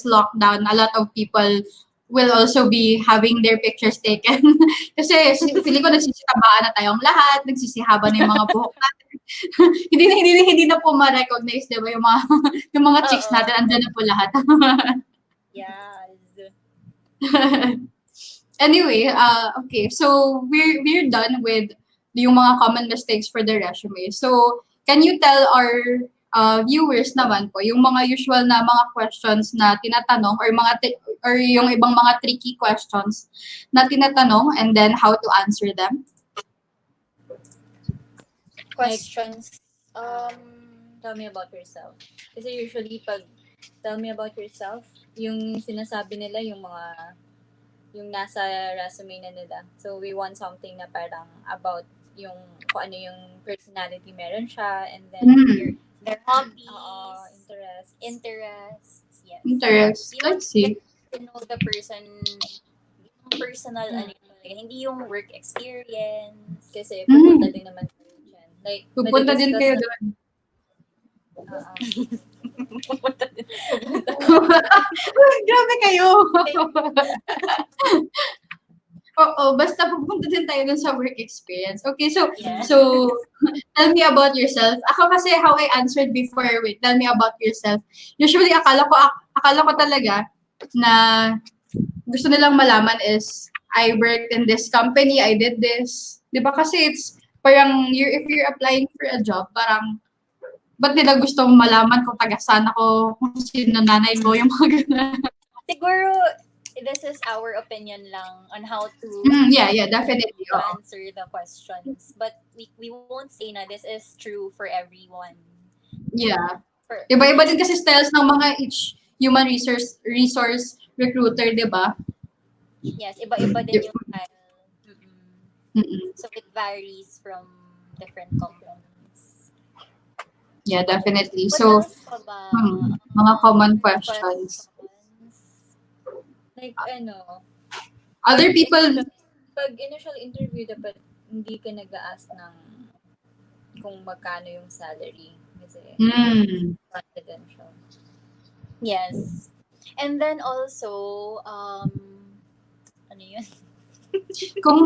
lockdown, a lot of people will also be having their pictures taken. Kasi feeling ko nagsisitabaan na tayong lahat, nagsisihaba na yung mga buhok natin. hindi na po ma-recognize, di ba, yung mga chicks natin, andyan na po lahat. Yes. Anyway, okay, so we're done with yung mga common mistakes for the resume. So, can you tell our viewers naman po yung mga usual na mga questions na tinatanong or yung ibang mga tricky questions na tinatanong and then how to answer them? Questions. Tell me about yourself. Kasi usually pag tell me about yourself, yung sinasabi nila yung nasa resume na nila. So we want something na parang about yung kung ano yung personality meron siya, and then their hobbies, interests. Yes. Interests. Let's see. To know the person, personal ano yun talaga, hindi yung work experience. Kasi pupunta din naman tayo dyan. Like, Pupunta din madidiscuss kayo na, doon. Pupunta din. Grabe kayo. Oo, basta pupunta din tayo dun sa work experience. Okay, so Yeah. so tell me about yourself. Ako kasi how I answered before, wait, tell me about yourself. Usually akala ko talaga na gusto nilang malaman is I worked in this company, I did this. 'Di ba kasi it's parang if you're applying for a job, parang ba't nila gusto malaman kung taga saan ako, kung sino nanay ko, yung mga ganun. Siguro, this is our opinion lang on how to Yeah, definitely. to Oo. answer the questions. But we won't say na this is true for everyone. Yeah. For Iba-iba din kasi styles ng mga each human resource recruiter, di ba? yes, iba-iba din yung style. Mm-mm. So it varies from different companies. Yeah, definitely. What So, else pa ba? mga common Questions. questions. like, Other people, pag initial interview, dapat hindi ka nag-a-ask ng kung magkano yung salary. Kasi confidential. Yes. And then also, ano yun? kung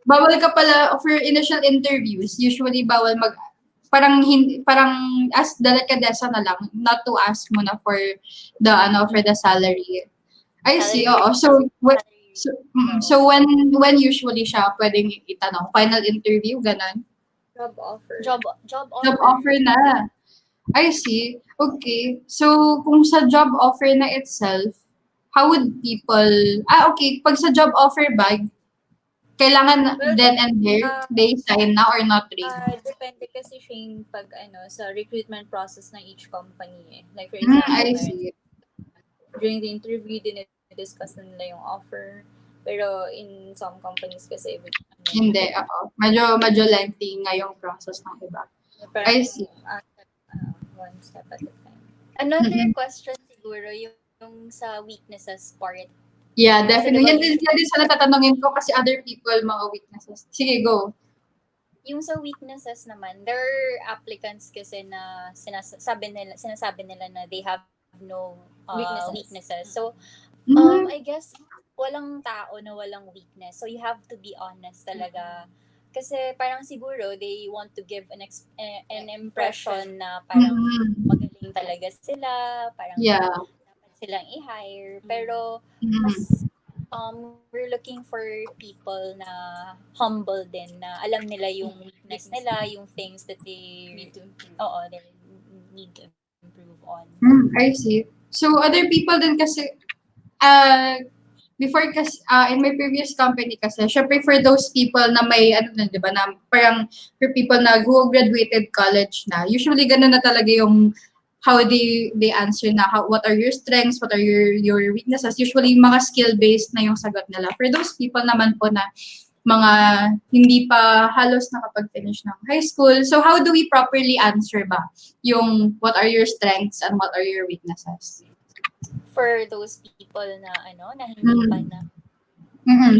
bawal ka pala for initial interviews, usually bawal parang as delikadesa na lang not to ask mo na for the salary. I see. Oo. So when usually siya pwedeng itanong final interview ganon. Job offer. Job Job offer na. I see. Okay. So kung sa job offer na itself, how would people okay, pag sa job offer ba kailangan then and there they sign na or not really? Depende kasi siya pag sa recruitment process ng each company eh. Like for I example, see. during the interview, dinidiscuss na nila yung offer. Pero in some companies kasi, Hindi, oo. Medyo lengthy nga yung process ng iba. I see. One step at a time. Another question siguro yung sa weaknesses part. Yeah, definitely. Yan din sana tatanungin ko kasi other people mga weaknesses. Sige, go. Yung sa weaknesses naman, there are applicants kasi na sinasabi nila na they have no weaknesses. So, I guess walang tao na walang weakness. So you have to be honest talaga. Kasi parang siguro they want to give an impression na parang magaling talaga sila, parang dapat silang i-hire. Pero mas we're looking for people na humble din, na alam nila yung weakness nila, yung things that they need to improve. They need to improve on. I see. So other people din kasi before kasi in my previous company kasi syempre for those people na may di ba na parang for people na who graduated college na usually ganun na talaga yung how they answer na what are your strengths, what are your weaknesses, usually mga skill based na yung sagot nila. For those people naman po na mga hindi pa halos nakapag-finish ng high school, so how do we properly answer ba yung what are your strengths and what are your weaknesses? For those people na na hindi pa na.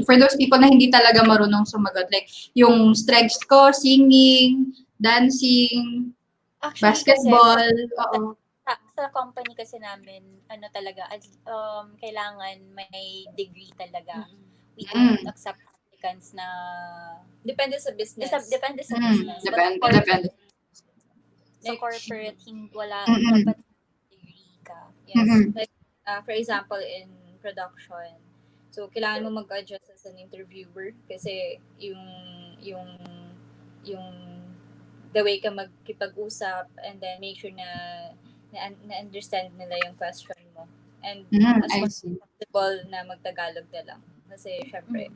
For those people na hindi talaga marunong sumagot, like yung strengths ko, singing, dancing, actually, basketball, sa company kasi namin, talaga, kailangan may degree talaga. We don't accept applicants na depende sa business. Depende sa business. Depende. Sa corporate, wala dapat degree ka. Yes. Like, for example, in production, so kailangan mo mag-adjust as an interviewer kasi yung the way ka magkipag-usap and then make sure na understand nila yung question mo. And as much as possible na magtagalog na lang. Kasi syempre,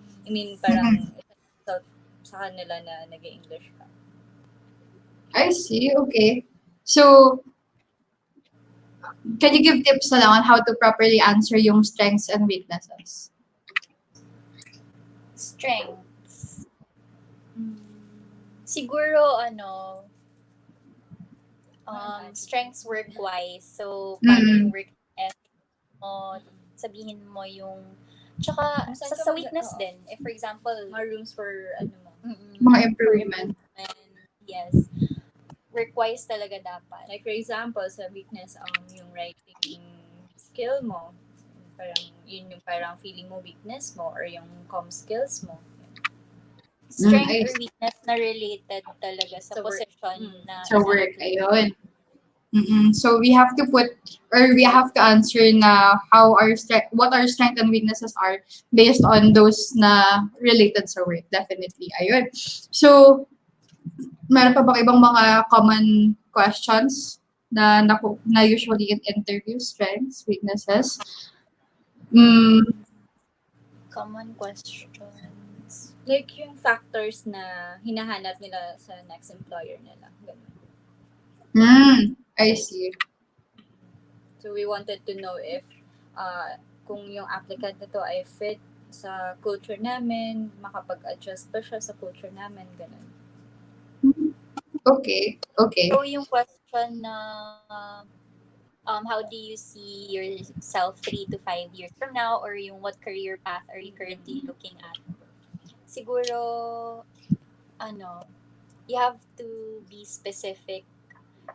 parang sa kanila na nag-English ka. I see, okay. So, can you give tips na lang on how to properly answer yung strengths and weaknesses? Strengths. Siguro, strengths work-wise. So, paano yung work ethic mo, sabihin mo yung Tsaka Saan ka sa weakness oo. din. If for example, Mga rooms for ano mo. Mga for improvement. yes, work-wise talaga dapat. Like for example, sa weakness, yung writing skill mo, parang yun yung parang feeling mo weakness mo or yung skills mo. Strength I or weakness na related talaga sa Sa work. position na Sa work, ina-apply. ayun. So we have to we have to answer na what our strength and weaknesses are based on those na related sa work, definitely. Ayun. So, meron pa bang ibang mga common questions na usually in interviews, strengths, weaknesses? Common questions. Like yung factors na hinahanap nila sa next employer nila. Ganun. I see. So we wanted to know if kung yung applicant na to ay fit sa culture namin, makapag-adjust ba siya sa culture namin, ganun. Okay. So yung question na how do you see yourself 3 to 5 years from now, or yung what career path are you currently looking at? Siguro, you have to be specific,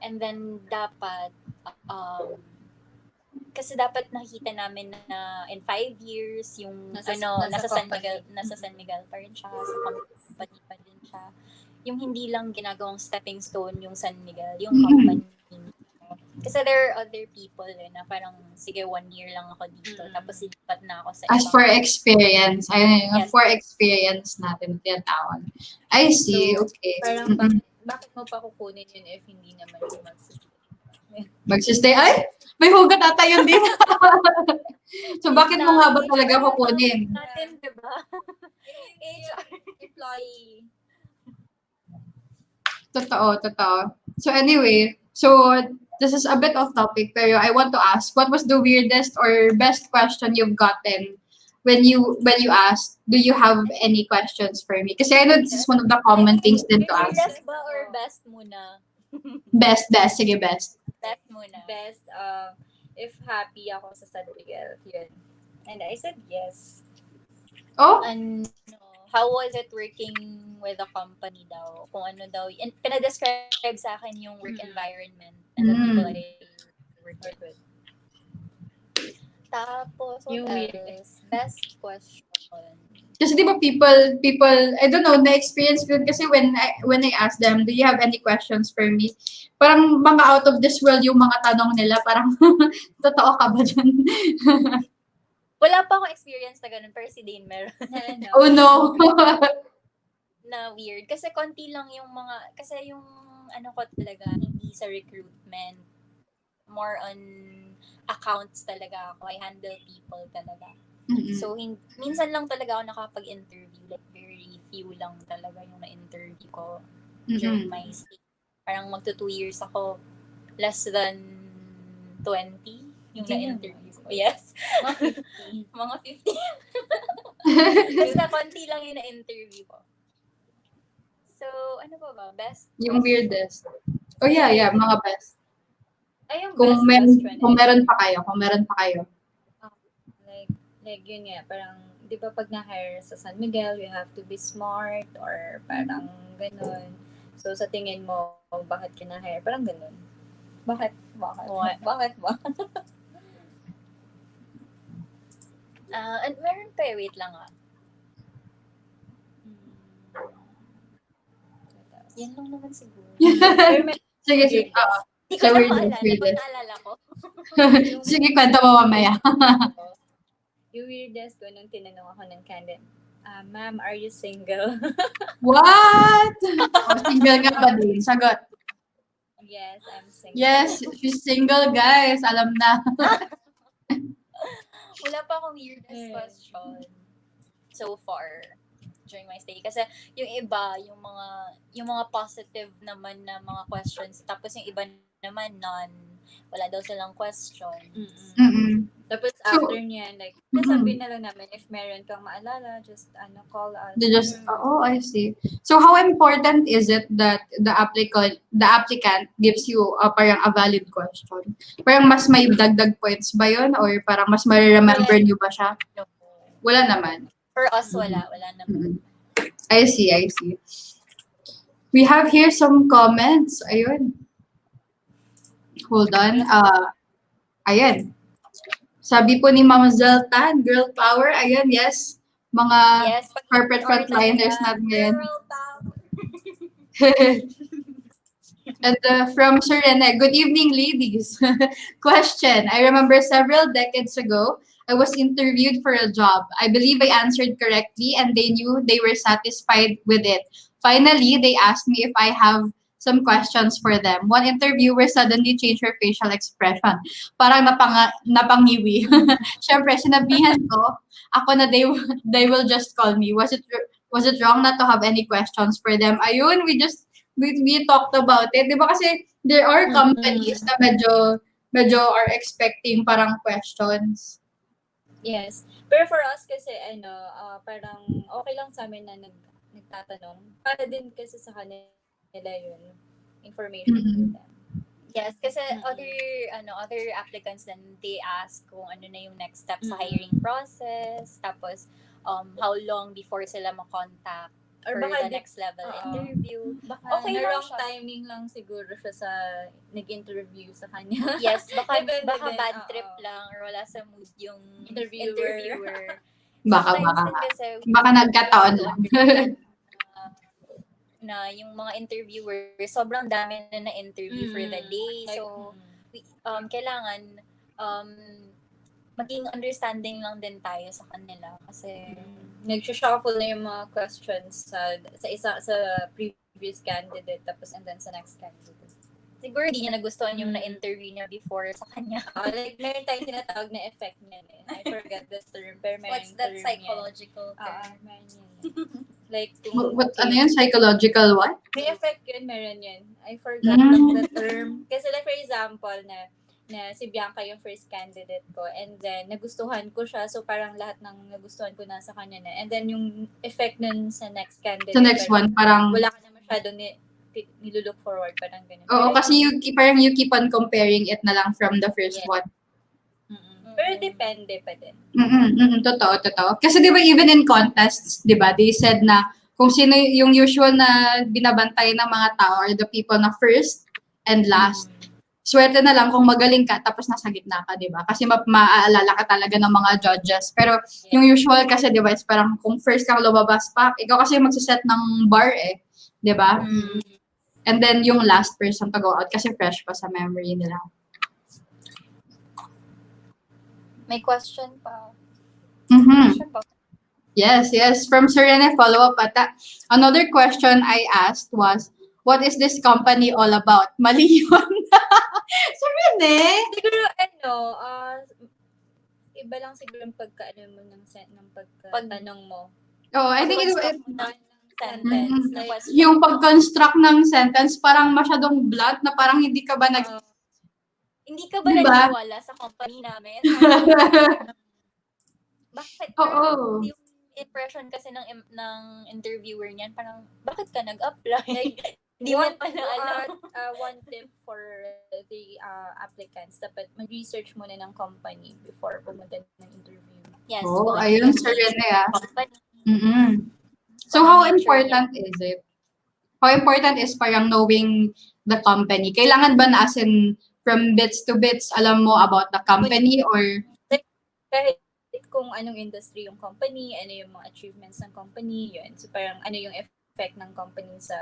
and then dapat, kasi dapat nakita namin na in 5 years, yung nasa San Miguel pa rin siya, sa company pa din siya. Yung hindi lang ginagawang stepping stone yung San Miguel, yung company. Kasi there are other people na parang, sige, 1 year lang ako dito, tapos silipat na ako sa As ibang... for experience, Yes. for experience natin tinatawag. I see, So, okay. Parang bakit mo pa kukunin yun if hindi naman yung Magsistay? Ay! May hugot ata yun din. So, bakit mo nga ba talaga kukunin? Natin, diba? Employee. Totoo. So anyway, so this is a bit off topic, pero I want to ask, what was the weirdest or best question you've gotten when you asked, do you have any questions for me? Kasi I know this is one of the common things din to ask. Weirdest ba or best muna? Best. Sige, best. Best muna. Best, if happy ako sa San Miguel, yun. And I said yes. Oh? And how was it working with the company daw? Kung ano daw, and pinadescribe sa akin yung work environment and the people I work with. Tapos, Yung what else? Best question. Kasi di ba people, I don't know, na-experience ko kasi when I ask them, do you have any questions for me? Parang mga out of this world yung mga tanong nila, parang totoo ka ba dyan? Wala pa akong experience na ganun, pero si Dane meron. Oh no! Na weird. Kasi konti lang yung kasi yung ko talaga, hindi sa recruitment. More on accounts talaga ako. I handle people talaga. So, minsan lang talaga ako nakapag-interview. Like, very few lang talaga yung na-interview ko during my stay. Parang magto 2 years ako. Less than 20 yung na-interview ko. Yes. Mga 50. Basta konti lang yung na-interview ko. So, ano ba? Best? Yung weirdest. Oh yeah, mga best. Ay, yung Kung meron pa kayo. Like yun nga, parang, di ba pag na-hire sa San Miguel, you have to be smart or parang ganun. So, sa tingin mo, bakit ka na-hire? Parang ganun. Bakit? Bakit ba? And meron pa wait lang Yan lang naman siguro. Sige. Hindi ko na maalala. Pag naalala ko. Sige, kwento mo mamaya. Yung weirdest ko nung tinanong ako ng candidate, ma'am, are you single? What? Single ka ba din? Sagot. Yes, I'm single. Yes, she's single, guys. Alam na. Wala pa akong weirdest question so far during my stay. Kasi yung iba, yung mga positive naman na mga questions. Tapos yung iba naman, wala daw silang questions. Tapos after niyan, like, sasabihin na lang namin, if meron kang maalala, just call us. I see. So how important is it that the applicant gives you parang a valid question? Parang mas may dagdag points ba yun? Or parang mas ma-remember niyo ba siya? Wala naman. For us, wala naman. I see. We have here some comments. Ayun. Hold on. Ayan. Sabi po ni Ma'am Zoltan, girl power. Ayan, yes. Mga Yes, corporate frontliners natin ngayon. Girl power. And from Sir Rene, good evening, ladies. Question. I remember several decades ago, I was interviewed for a job. I believe I answered correctly and they knew they were satisfied with it. Finally, they asked me if I have some questions for them. One interviewer suddenly changed her facial expression. Parang napangiwi. Siyempre, sinabihan ko, ako na they will just call me. Was it wrong not to have any questions for them? Ayun, we talked about it. Di ba kasi there are companies na medyo are expecting parang questions. Yes. Pero for us kasi, parang okay lang sa amin na nagtatanong. Para din kasi sa kanila yun, information for them. Yes, kasi other applicants then they ask kung ano na yung next step sa hiring process, tapos how long before sila ma-contact Or for baka the next level interview. Baka Okay lang wrong siya. timing lang siguro siya sa nag-interview sa kanya. Yes, baka Depende din, bad trip lang or wala sa mood yung Interviewer. Baka nagkataon lang. na yung mga interviewers, sobrang dami na na-interview for the day. So, kailangan maging understanding lang din tayo sa kanila kasi Nag-shuffle na yung mga questions sa previous candidate tapos and then sa next candidate. siguro hindi niya nagustuhan yung na-interview niya before sa kanya. Like, meron tayong tinatawag na effect niyan eh. I forgot the term. Pero meron What's that term psychological yan. term? Meron yan. Like, Ano yun? Psychological what? may effect yun, meron yun. I forgot the term. Kasi like, for example, na si Bianca yung first candidate ko and then nagustuhan ko siya so parang lahat ng nagustuhan ko nasa kanya na and then yung effect nun sa next candidate Sa next one, parang wala ka na masyadong nilulook forward parang ganun. oo, kasi you keep on comparing it na lang from the first one. Pero depende pa din. Totoo. Kasi di ba even in contests, di ba, they said na kung sino yung usual na binabantay ng mga tao are the people na first and last. Swerte na lang kung magaling ka tapos nasa gitna ka, di ba? Kasi maaalala ka talaga ng mga judges. Pero yung usual kasi, di ba, is parang kung first kang lumabas pa, ikaw kasi yung magsiset ng bar eh. Di ba? And then yung last person to go out kasi fresh pa sa memory nila. May question pa. Question pa. Yes. From Sir Rene, follow-up ata. Another question I asked was, what is this company all about? Mali yun. Sir Rene? Siguro, iba lang siguro yung pagkaano mo ng pagtanong mo. Oh, I think Sentence. Yung pag-construct ng sentence, parang masyadong blunt na parang hindi ka ba Hindi ka ba naniniwala sa company namin? Bakit? Oo. Yung impression kasi ng interviewer niyan, parang, bakit ka nag-apply? Hindi mo pa na alam. One tip for the applicants, dapat mag-research muna ng company before pumunta ng interview. Yes. Ayun, Sir Rene, So, how important is it? How important is parang knowing the company? Kailangan ba na as in from bits to bits, alam mo about the company or? Kahit kung anong industry yung company, ano yung mga achievements ng company, yun. So parang ano yung effect ng company sa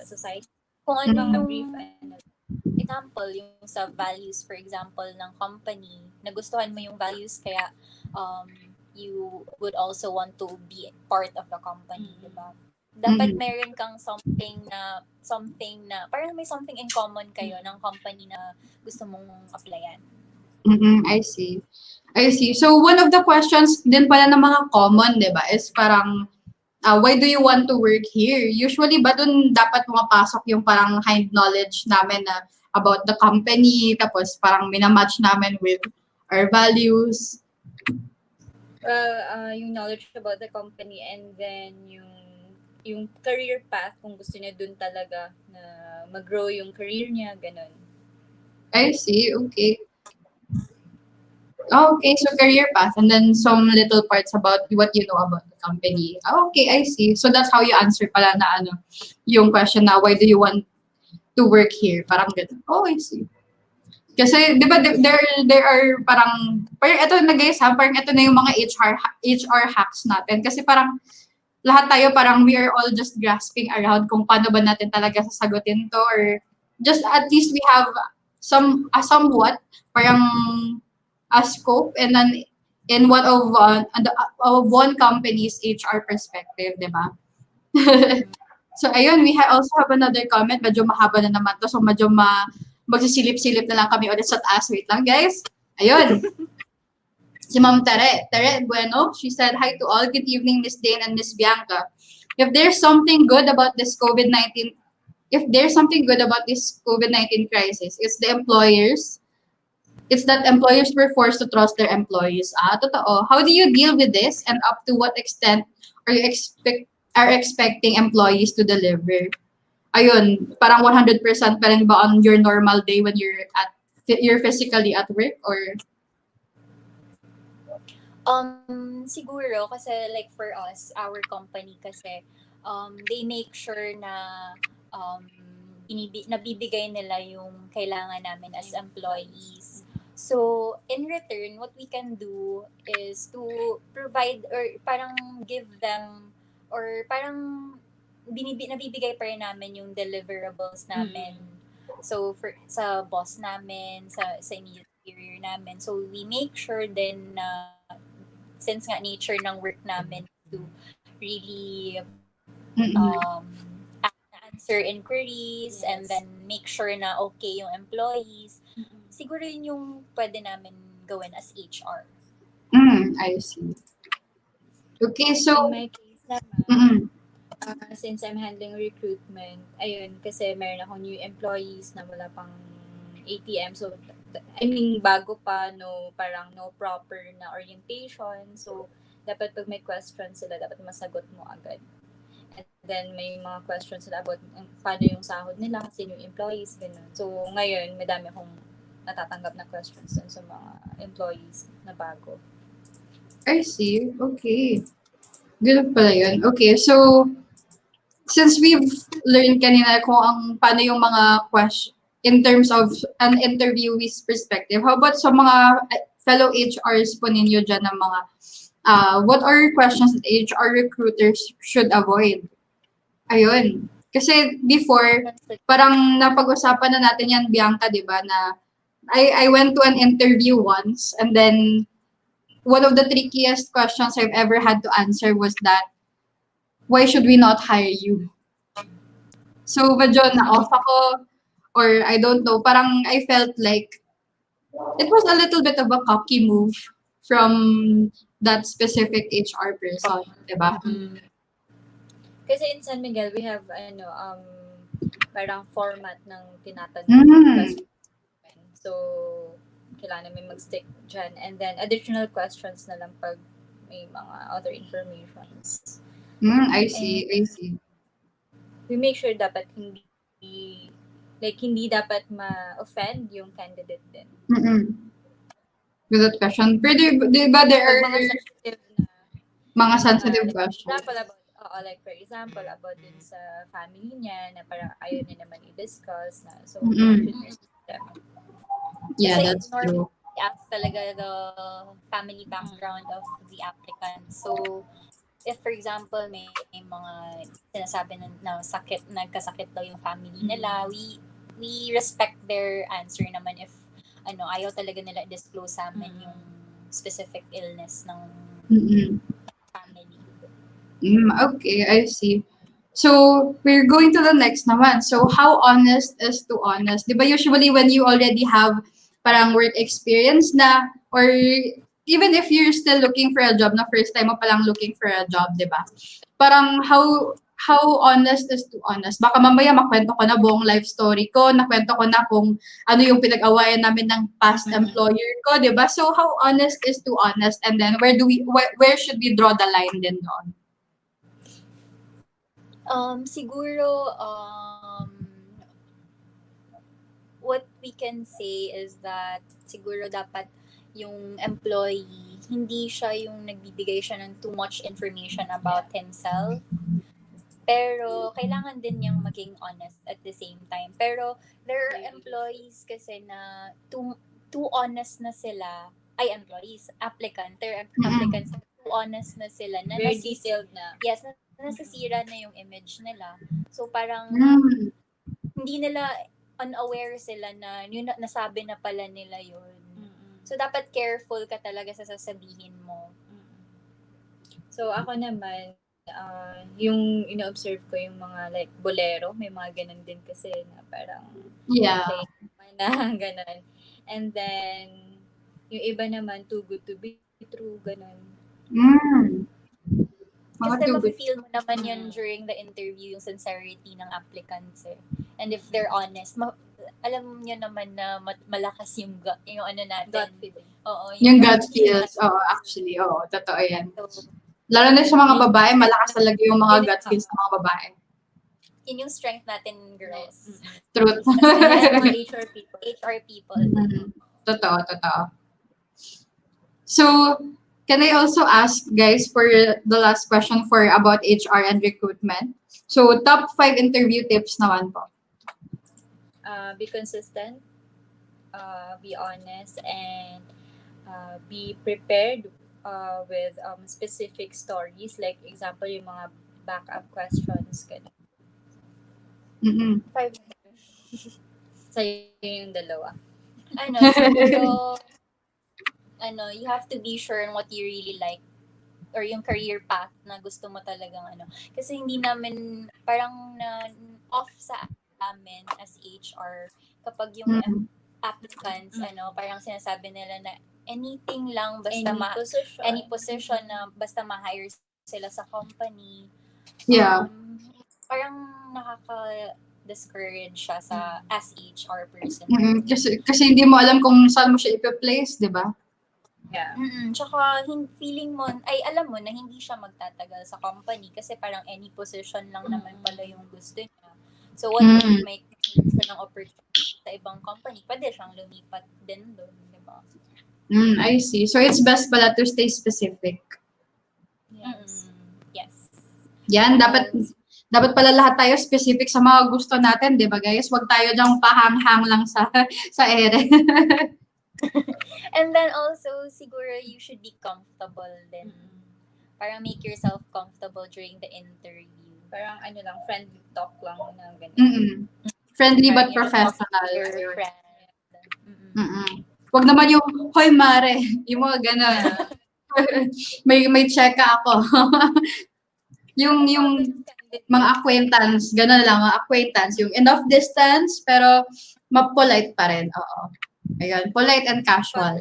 society. Kung ano yung brief, example, yung sa values, for example, ng company, nagustuhan mo yung values, kaya you would also want to be part of the company, diba? Dapat meron kang something na parang may something in common kayo ng company na gusto mong applyan. I see. So, one of the questions din pala ng mga common, di ba, is parang, why do you want to work here? Usually ba dun dapat pumapasok yung parang high knowledge namin na about the company, tapos parang minamatch namin with our values? Yung knowledge about the company and then yung career path, kung gusto niya dun talaga na mag-grow yung career niya, ganun. I see, okay. Okay, so career path and then some little parts about what you know about the company. Okay, I see. So that's how you answer pala na ano, yung question na why do you want to work here? Parang ganun. Oh, I see. Kasi, di ba, there are parang ito na guys ha, parang ito na yung mga HR hacks natin. Kasi parang lahat tayo parang we are all just grasping around kung paano ba natin talaga sasagutin to or just at least we have somewhat parang a scope and then in of one company's HR perspective, di ba? So ayun, also have another comment. Medyo mahaba na naman to. So medyo magsisilip-silip na lang kami ulit sa taas. Wait lang guys. Ayun. Si Ma'am Tere Bueno, she said, "Hi to all. Good evening, Miss Dane and Miss Bianca. If there's something good about this COVID-19, if there's something good about this COVID-19 crisis, it's that employers were forced to trust their employees." Totoo. How do you deal with this and up to what extent are expecting employees to deliver? Ayun, parang 100% pa rin ba on your normal day when you're physically at work or Siguro kasi like for us, our company kasi they make sure na um nabibigay nila yung kailangan namin as employees. So, in return, what we can do is to provide or parang give them or parang nabibigay pa rin namin yung deliverables namin. So, sa boss namin, sa immediate superior namin. So, we make sure din na since nga nature ng work namin to really answer inquiries and then make sure na okay yung employees. Siguro yun yung pwede namin gawin as HR. I see. Okay, In so my case naman, mm-mm. since I'm handling recruitment, ayun, kasi meron akong new employees na wala pang ATM. So, I mean, bago pa, parang no proper na orientation. So, dapat pag may questions sila, dapat masagot mo agad. And then, may mga questions sila about paano yung sahod nila, sino yung employees, gano'n. So, ngayon, madami akong natatanggap na questions dun sa mga employees na bago. I see. Okay. Good pala yun. Okay, so since we've learned kanina kung paano yung mga question in terms of an interviewee's perspective, how about sa mga fellow HRs po ninyo dyan ng mga what are questions that HR recruiters should avoid? Ayun. Kasi before, parang napag-usapan na natin yan, Bianca, di ba, na I went to an interview once and then one of the trickiest questions I've ever had to answer was that, why should we not hire you? So, medyo na-off ako or I don't know, parang I felt like it was a little bit of a cocky move from that specific HR person, di ba? Kasi in San Miguel, we have, parang format ng tinatanong questions. So, kailangan may mag-stick dyan. And then, additional questions na lang pag may mga other informations. I see. We make sure dapat hindi dapat ma-offend yung candidate din. With that question. Pero di ba there are mga sensitive questions? For example, about din sa family niya na parang ayaw niya naman i-discuss na. So, yeah, kasi that's true. Ask talaga the family background of the applicant. So, if for example may mga sinasabi na nagkasakit daw yung family nila, we respect their answer naman if ayaw talaga nila disclose sa amin yung specific illness ng family. Okay, I see. So, we're going to the next naman. So, how honest is too honest? Di ba usually when you already have parang work experience na or even if you're still looking for a job na first time mo palang looking for a job, di ba? Parang how honest is too honest? Baka mamaya makwento ko na buong life story ko, nakwento ko na kung ano yung pinag-awayan namin ng past employer ko, di ba? So, how honest is too honest? And then, where should we draw the line din doon? Siguro, what we can say is that siguro dapat yung employee, hindi siya yung nagbibigay siya ng too much information about himself. Pero, kailangan din niyang maging honest at the same time. Pero, there are employees kasi na too honest na sila. Ay, employees, applicants. There are applicants na too honest na sila. Na Very detailed na. Yes, nasisira na yung image nila. So, parang, hindi nila unaware sila na yun, nasabi na pala nila yun. So, dapat careful ka talaga sa sasabihin mo. So, ako naman, yung ino-observe ko yung mga like bolero, may mga ganun din kasi na parang okay, na ganun. And then, yung iba naman, too good to be true, ganun. Kasi mafe-feel mo naman yun during the interview, yung sincerity ng applicants eh. And if they're honest, alam nyo naman na malakas yung ano natin. Gut feeling. Oo, yung gut feels. Oo, actually. Oo, totoo yan. So, lalo na sa mga babae, malakas talaga yung mga gut feels ng mga babae. Yun yung strength natin, girls. Truth. Mga HR people. HR people. Totoo. So, can I also ask, guys, for the last question for about HR and recruitment? So, top 5 interview tips naman po. Be consistent, be honest, and be prepared with specific stories. Like, example, yung mga backup questions. Mm-hmm. 5. Sa'yo yung dalawa. Siguro, you have to be sure on what you really like or yung career path na gusto mo talagang Kasi hindi namin, parang off sa amin as HR, kapag yung applicants, parang sinasabi nila na anything lang, basta any position na basta ma-hire sila sa company. Yeah. Parang nakaka-discourage siya sa as HR person. Kasi hindi mo alam kung saan mo siya ipa-place, di ba? Yeah. Tsaka feeling mo, alam mo na hindi siya magtatagal sa company kasi parang any position lang naman pala yung gusto niya. So, what if may gusto ng opportunity sa ibang company, pwede siyang lumipat din doon, di ba? I see. So, it's best pala to stay specific. Yes. Yan, dapat pala lahat tayo specific sa mga gusto natin, di ba guys? Huwag tayo dyang pahang-hang lang sa ere. And then also, siguro you should be comfortable din. Parang make yourself comfortable during the interview. Parang lang, friendly talk lang na ganyan. Friendly but professional. Huwag naman yung, hoy mare, yung mga gano'n. may checka ako. yung mga acquaintance, gano'n lang, mga acquaintance. Yung enough distance, pero ma-polite pa rin. Oo. Ayun, polite and casual.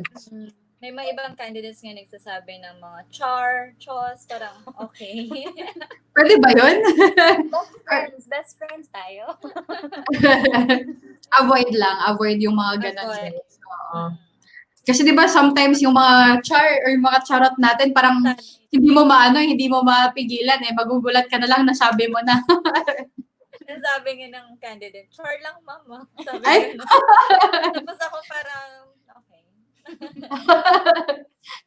May mga ibang candidates nga nagsasabi ng mga chos, parang okay. Pwede ba yun? Best friends tayo. Avoid yung mga ganun guys. Oo. Kasi 'di ba sometimes yung mga char or yung mga charot natin parang hindi mo mapigilan eh. Magugulat ka na lang nasabi mo na. Sabi nga ng candidate, char lang mama. Sabi nga. Tapos ako parang, okay.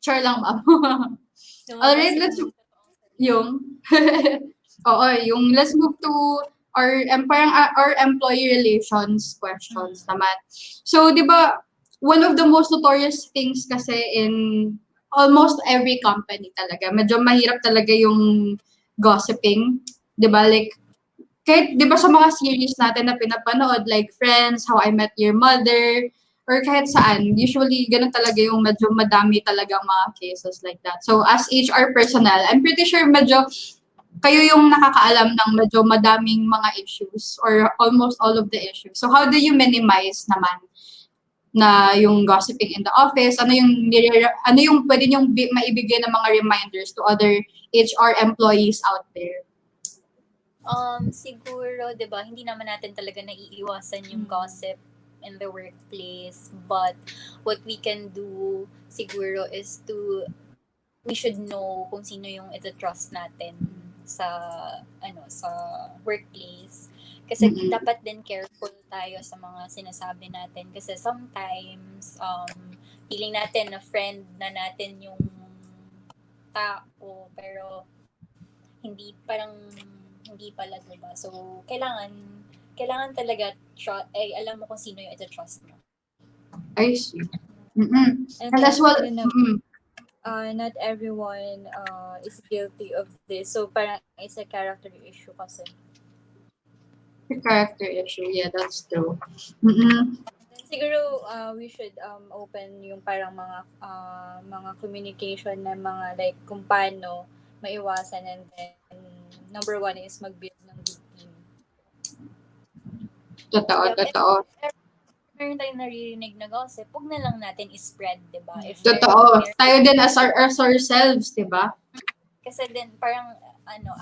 Char lang mama. Alright, let's move to our employee relations questions naman. So, 'di ba, one of the most notorious things kasi in almost every company talaga, medyo mahirap talaga yung gossiping, 'di ba? Like, kahit 'di ba sa mga series natin na pinapanood, like Friends, How I Met Your Mother, or kahit saan, usually ganun talaga yung medyo madami talagang mga cases like that. So, as HR personnel, I'm pretty sure medyo kayo yung nakakaalam ng medyo madaming mga issues or almost all of the issues. So, how do you minimize naman na yung gossiping in the office? Ano yung pwede niyong maibigay ng mga reminders to other HR employees out there? Siguro, 'di ba, hindi naman natin talaga naiiwasan yung gossip in the workplace, but what we can do siguro is we should know kung sino yung ito-trust natin sa workplace. Kasi dapat din careful tayo sa mga sinasabi natin kasi sometimes feeling natin na friend na natin yung tao, pero hindi pala, diba? So, kailangan talaga alam mo kung sino yung ito-trust mo. I see. And as well, not everyone is guilty of this. So, parang it's a character issue kasi. the character issue, yeah, that's true. Siguro we should open yung parang mga communication na mga like kung paano maiwasan, and then number one is mag-build ng good team. Totoo. Meron tayong naririnig na gossip, huwag na lang natin i-spread, diba? Totoo. Tayo din as ourselves, diba? Kasi din, parang,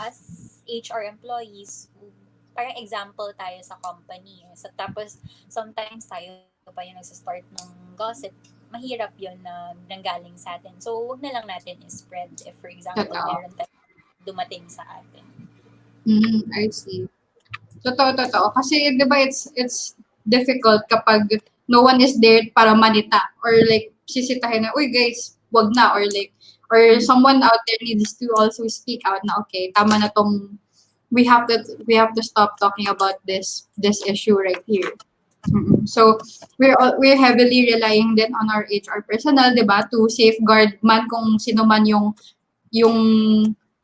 as HR employees, parang example tayo sa company. So, tapos, sometimes tayo pa yung nagsastart ng gossip. Mahirap yun na nanggaling sa atin. So, huwag na lang natin i-spread if, for example, meron tayo dumating sa atin. I see. Totoo. Kasi, di ba, it's difficult kapag no one is there para manita. Or like, sisitahin na, uy guys, wag na. Or like, or someone out there needs to also speak out na, okay, tama na tong, we have to stop talking about this issue right here. So, we're heavily relying then on our HR personnel, di ba, to safeguard man kung sino man yung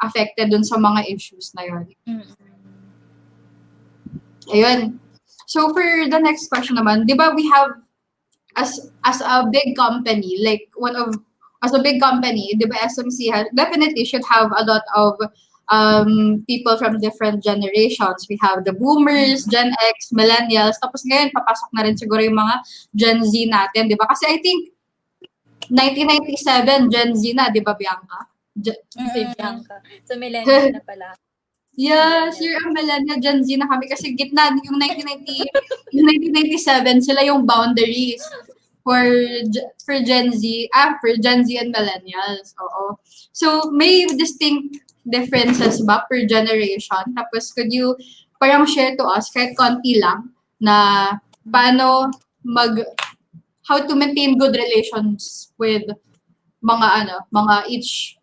affected dun sa mga issues na yun. Ayun. So, for the next question naman, di ba we have, as a big company, like as a big company, di ba SMC definitely should have a lot of people from different generations. We have the boomers, Gen X, millennials, tapos ngayon papasok na rin siguro yung mga Gen Z natin, di ba? Kasi I think 1997 Gen Z na, di ba Bianca? Si Bianca. So millennial na pala. Yes, you're a millennial, Gen Z na kami kasi gitna yung 1997 sila yung boundaries for Gen Z, for Gen Z and millennials. Oo. So may distinct differences ba per generation? Tapos could you parang share to us kahit konti lang na paano how to maintain good relations with mga each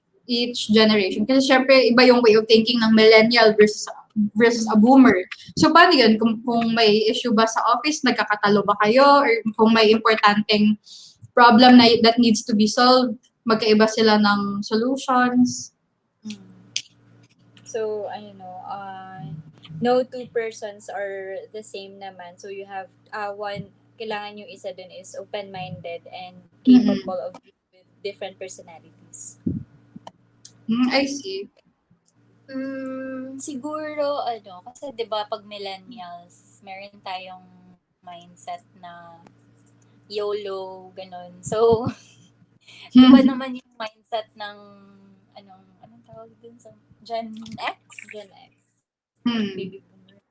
generation. Kasi syempre, iba yung way of thinking ng millennial versus a boomer. So, paano yun? Kung may issue ba sa office, nagkakatalo ba kayo? Or kung may importanteng problem that needs to be solved, magkaiba sila ng solutions? So, no two persons are the same naman. So, you have kailangan yung isa dun is open-minded and capable of with different personalities. I see. Siguro, kasi 'di ba pag millennials, meron tayong mindset na YOLO, ganun. So, iba naman yung mindset ng anong tawag dun sa Gen X?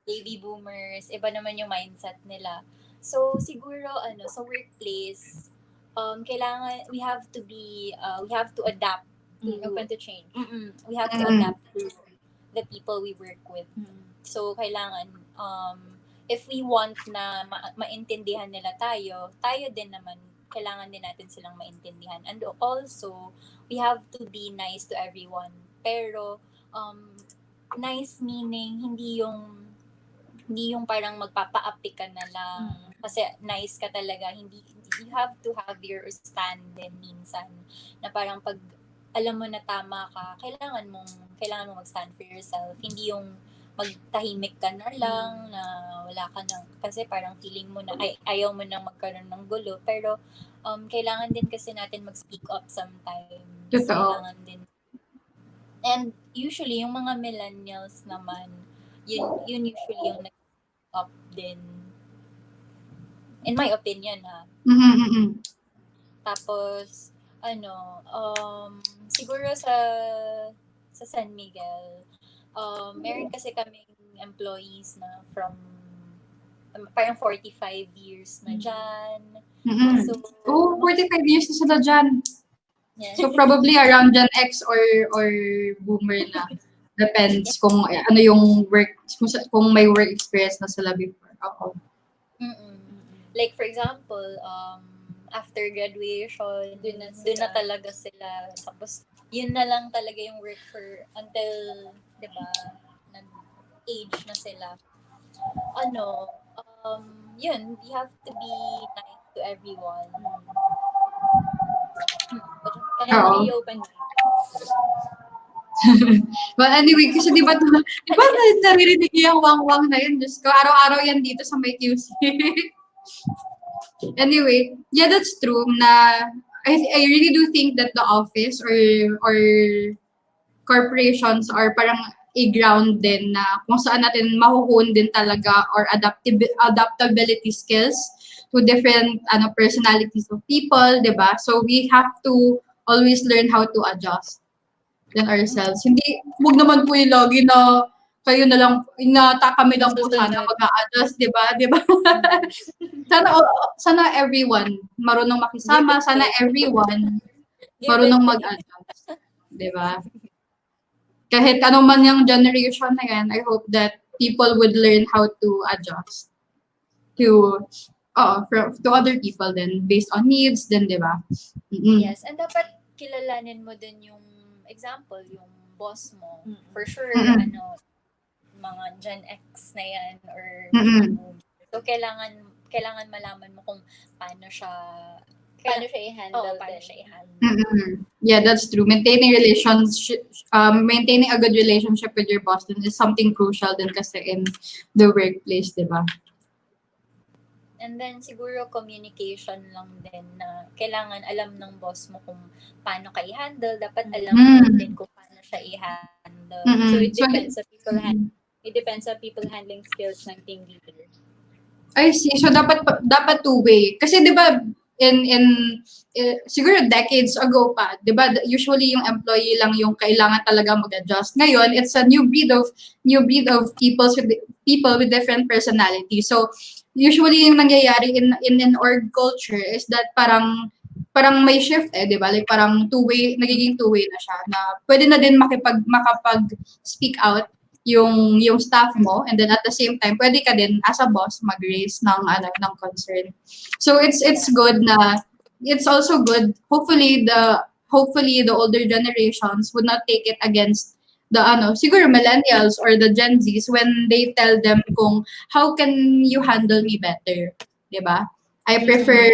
Baby boomers, iba naman yung mindset nila. So, siguro, sa workplace, kailangan, we have to adapt. Open to change. We have to adapt to the people we work with. So, kailangan, if we want na maintindihan nila tayo din naman, kailangan din natin silang maintindihan. And also, we have to be nice to everyone. Pero, nice meaning, hindi yung parang magpapa-api ka na lang. Kasi nice ka talaga. You have to have your stand din minsan. Na parang pag alam mo na tama ka, kailangan mo mag-stand for yourself. Hindi yung magtahimik ka na lang, na wala ka na, kasi parang feeling mo na ayaw mo nang magkaroon ng gulo. Pero kailangan din kasi natin mag-speak up sometimes. Kailangan din. And usually, yung mga millennials naman, yun usually yung nag-speak up din. In my opinion, ha. Tapos, siguro sa San Miguel, meron kasi kaming employees na from parang 45 years na dyan. So, 45 years na sila dyan. Yeah. So probably around Gen X or boomer na. Depends kung ano yung work, kung may work experience na sila before. Like for example, after graduation, Dun na dun na sila. talaga sila. Tapos, yun na lang talaga yung work for until, di ba, nag-age na sila. Yun, you have to be nice to everyone. And Oo. be open-minded. Well, anyway, kasi di ba naririnig yung wang-wang na yun? Diyos ko, araw-araw yan dito sa may QC. Anyway, yeah, that's true na I really do think that the office or corporations are parang a ground din na kung saan natin mahuhon din talaga or adaptability skills to different personalities of people, 'di ba? So we have to always learn how to adjust than ourselves. Hindi, huwag naman po yung lagi na kayo na lang, kami lang po sana Susunod. mag-a-adjust, di ba? Di ba? sana everyone marunong makisama, Give and sana take. everyone Give marunong and take. mag-adjust. Di ba? Kahit ano man yung generation na yan, I hope that people would learn how to adjust to to other people then based on needs din, di ba? Yes, and dapat kilalanin mo din yung example, yung boss mo. For sure, Mm-mm. mga Gen X na yan or Mm-mm. so kailangan malaman mo kung paano siya i-handle paano din. siya i-handle. Mm-mm. Yeah, that's true. Maintaining a good relationship with your boss din is something crucial din kasi in the workplace, di ba? And then, siguro communication lang din na kailangan alam ng boss mo kung paano ka i-handle. Dapat alam mo din kung paano siya i-handle. So, it depends sa people it depends sa people handling skills ng team leader. I see. So, dapat two-way. Kasi, di ba, siguro decades ago pa, di ba, usually yung employee lang yung kailangan talaga mag-adjust. Ngayon, it's a new breed of people with different personalities. So, usually yung nangyayari in an org culture is that parang may shift di ba? Like parang nagiging two-way na siya na pwede na din makapag-speak out yung staff mo, and then at the same time pwede ka din as a boss mag-raise ng concern. So it's good na it's also good, hopefully the older generations would not take it against the siguro millennials or the Gen Zs when they tell them kung how can you handle me better, 'di ba? I prefer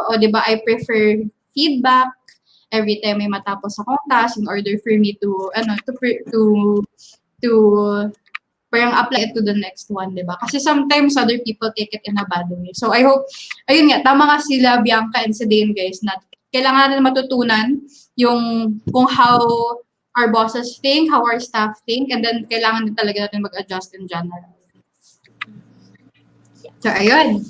I prefer feedback every time may matapos akong task in order for me to parang apply it to the next one, di ba? Kasi sometimes other people take it in a bad way. So I hope, ayun nga, tama nga sila Bianca and si Dane, guys, na kailangan natin matutunan yung kung how our bosses think, how our staff think, and then kailangan din talaga natin mag-adjust in general. So ayun.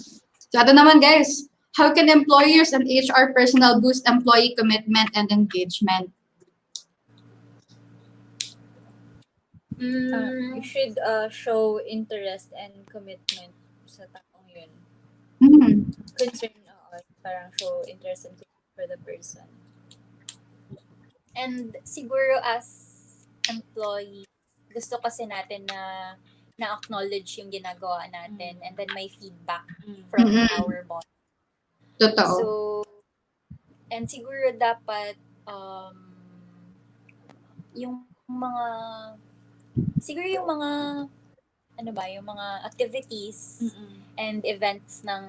So ito naman, guys, how can employers and HR personnel boost employee commitment and engagement? You should show interest and commitment sa taong yun. Concern, parang show interest and commitment for the person. And siguro as employees, gusto kasi natin na na-acknowledge yung ginagawa natin and then may feedback from our boss. Totoo. So, and siguro dapat yung mga yung mga activities and events ng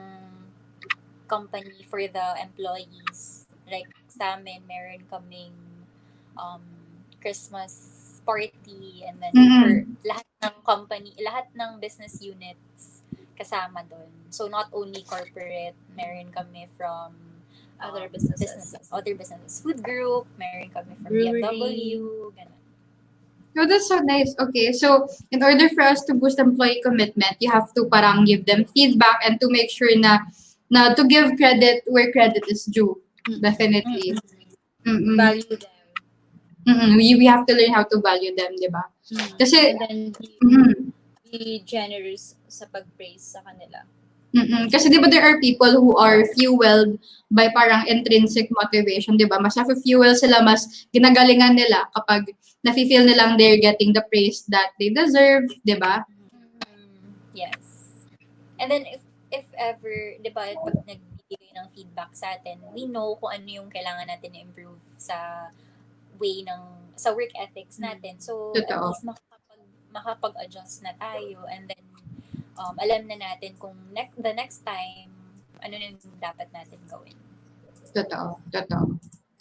company for the employees. Like sa amin, meron kaming Christmas party and then for lahat ng company, lahat ng business units kasama doon. So not only corporate, meron kami from Other businesses. Food group, meron kami from Brewery. BMW, ganun. Oh, that's so nice. Okay, so in order for us to boost employee commitment, you have to parang give them feedback and to make sure na to give credit where credit is due. Definitely. Value them. We have to learn how to value them, di ba? Kasi, And then be generous sa pag-praise sa kanila. Kasi di ba there are people who are fueled by parang intrinsic motivation, di ba? Mas na-fuel sila, mas ginagalingan nila kapag nafe-feel nilang they're getting the praise that they deserve, di ba? Yes. And then if ever, di ba, pag nagbibigay ng feedback sa atin, we know kung ano yung kailangan natin i-improve sa sa work ethics natin. So, at Totoo. least makapag-adjust na tayo, and then alam na natin kung the next time, ano na yung dapat natin gawin. Totoo.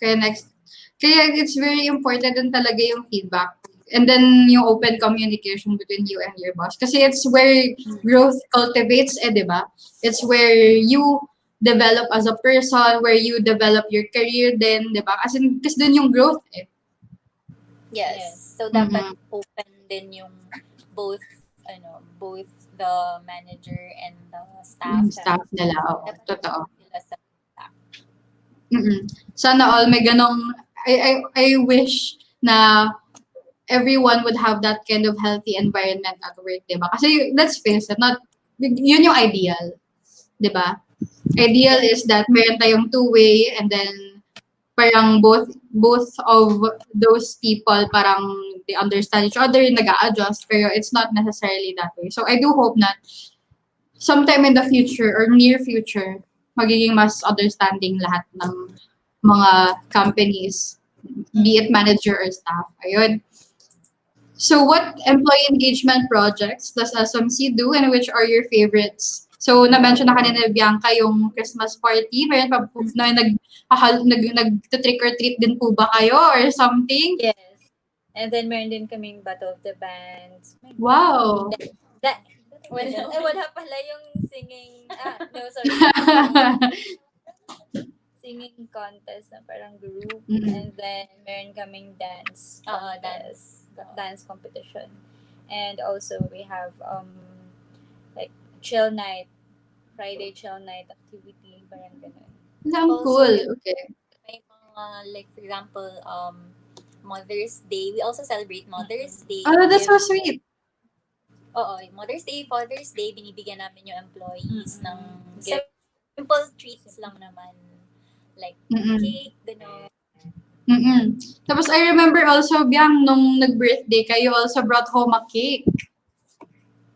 Kaya it's very important din talaga yung feedback. And then yung open communication between you and your boss. Kasi it's where growth cultivates, di ba? It's where you develop as a person, where you develop your career din, di ba? Kasi dun yung growth Yes. So, dapat open din yung both the manager and the staff. Staff nila. Oo, totoo. Sila sa staff. Sana all may ganong, I wish na everyone would have that kind of healthy environment at work, di ba? Kasi let's face it, yun yung ideal, di ba? Ideal is that meron tayong two-way, and then parang both of those people parang they understand each other, nag-a-adjust, pero it's not necessarily that way. So I do hope that sometime in the future or near future, magiging mas understanding lahat ng mga companies, be it manager or staff. Ayun. So what employee engagement projects does SMC do, and which are your favorites? So na-mention na kanina ni Bianca yung Christmas party. Meron pa po na nag-trick or treat din po ba kayo or something? Yes. And then meron din kaming Battle of the Bands. Wow! Wala pala yung singing, sorry. Singing contest na parang group. And then meron kaming dance competition. And also we have like chill night, Friday chill night activity, parang ganun. Lang cool. Okay. May mga, like for example, Mother's Day. We also celebrate Mother's Day. Oh, that's so sweet. Oo, Mother's Day, Father's Day, binibigyan namin yung employees ng simple treats lang naman. Like cake, gano'n. Tapos I remember also, Biang, nung nag-birthday ka, you also brought home a cake.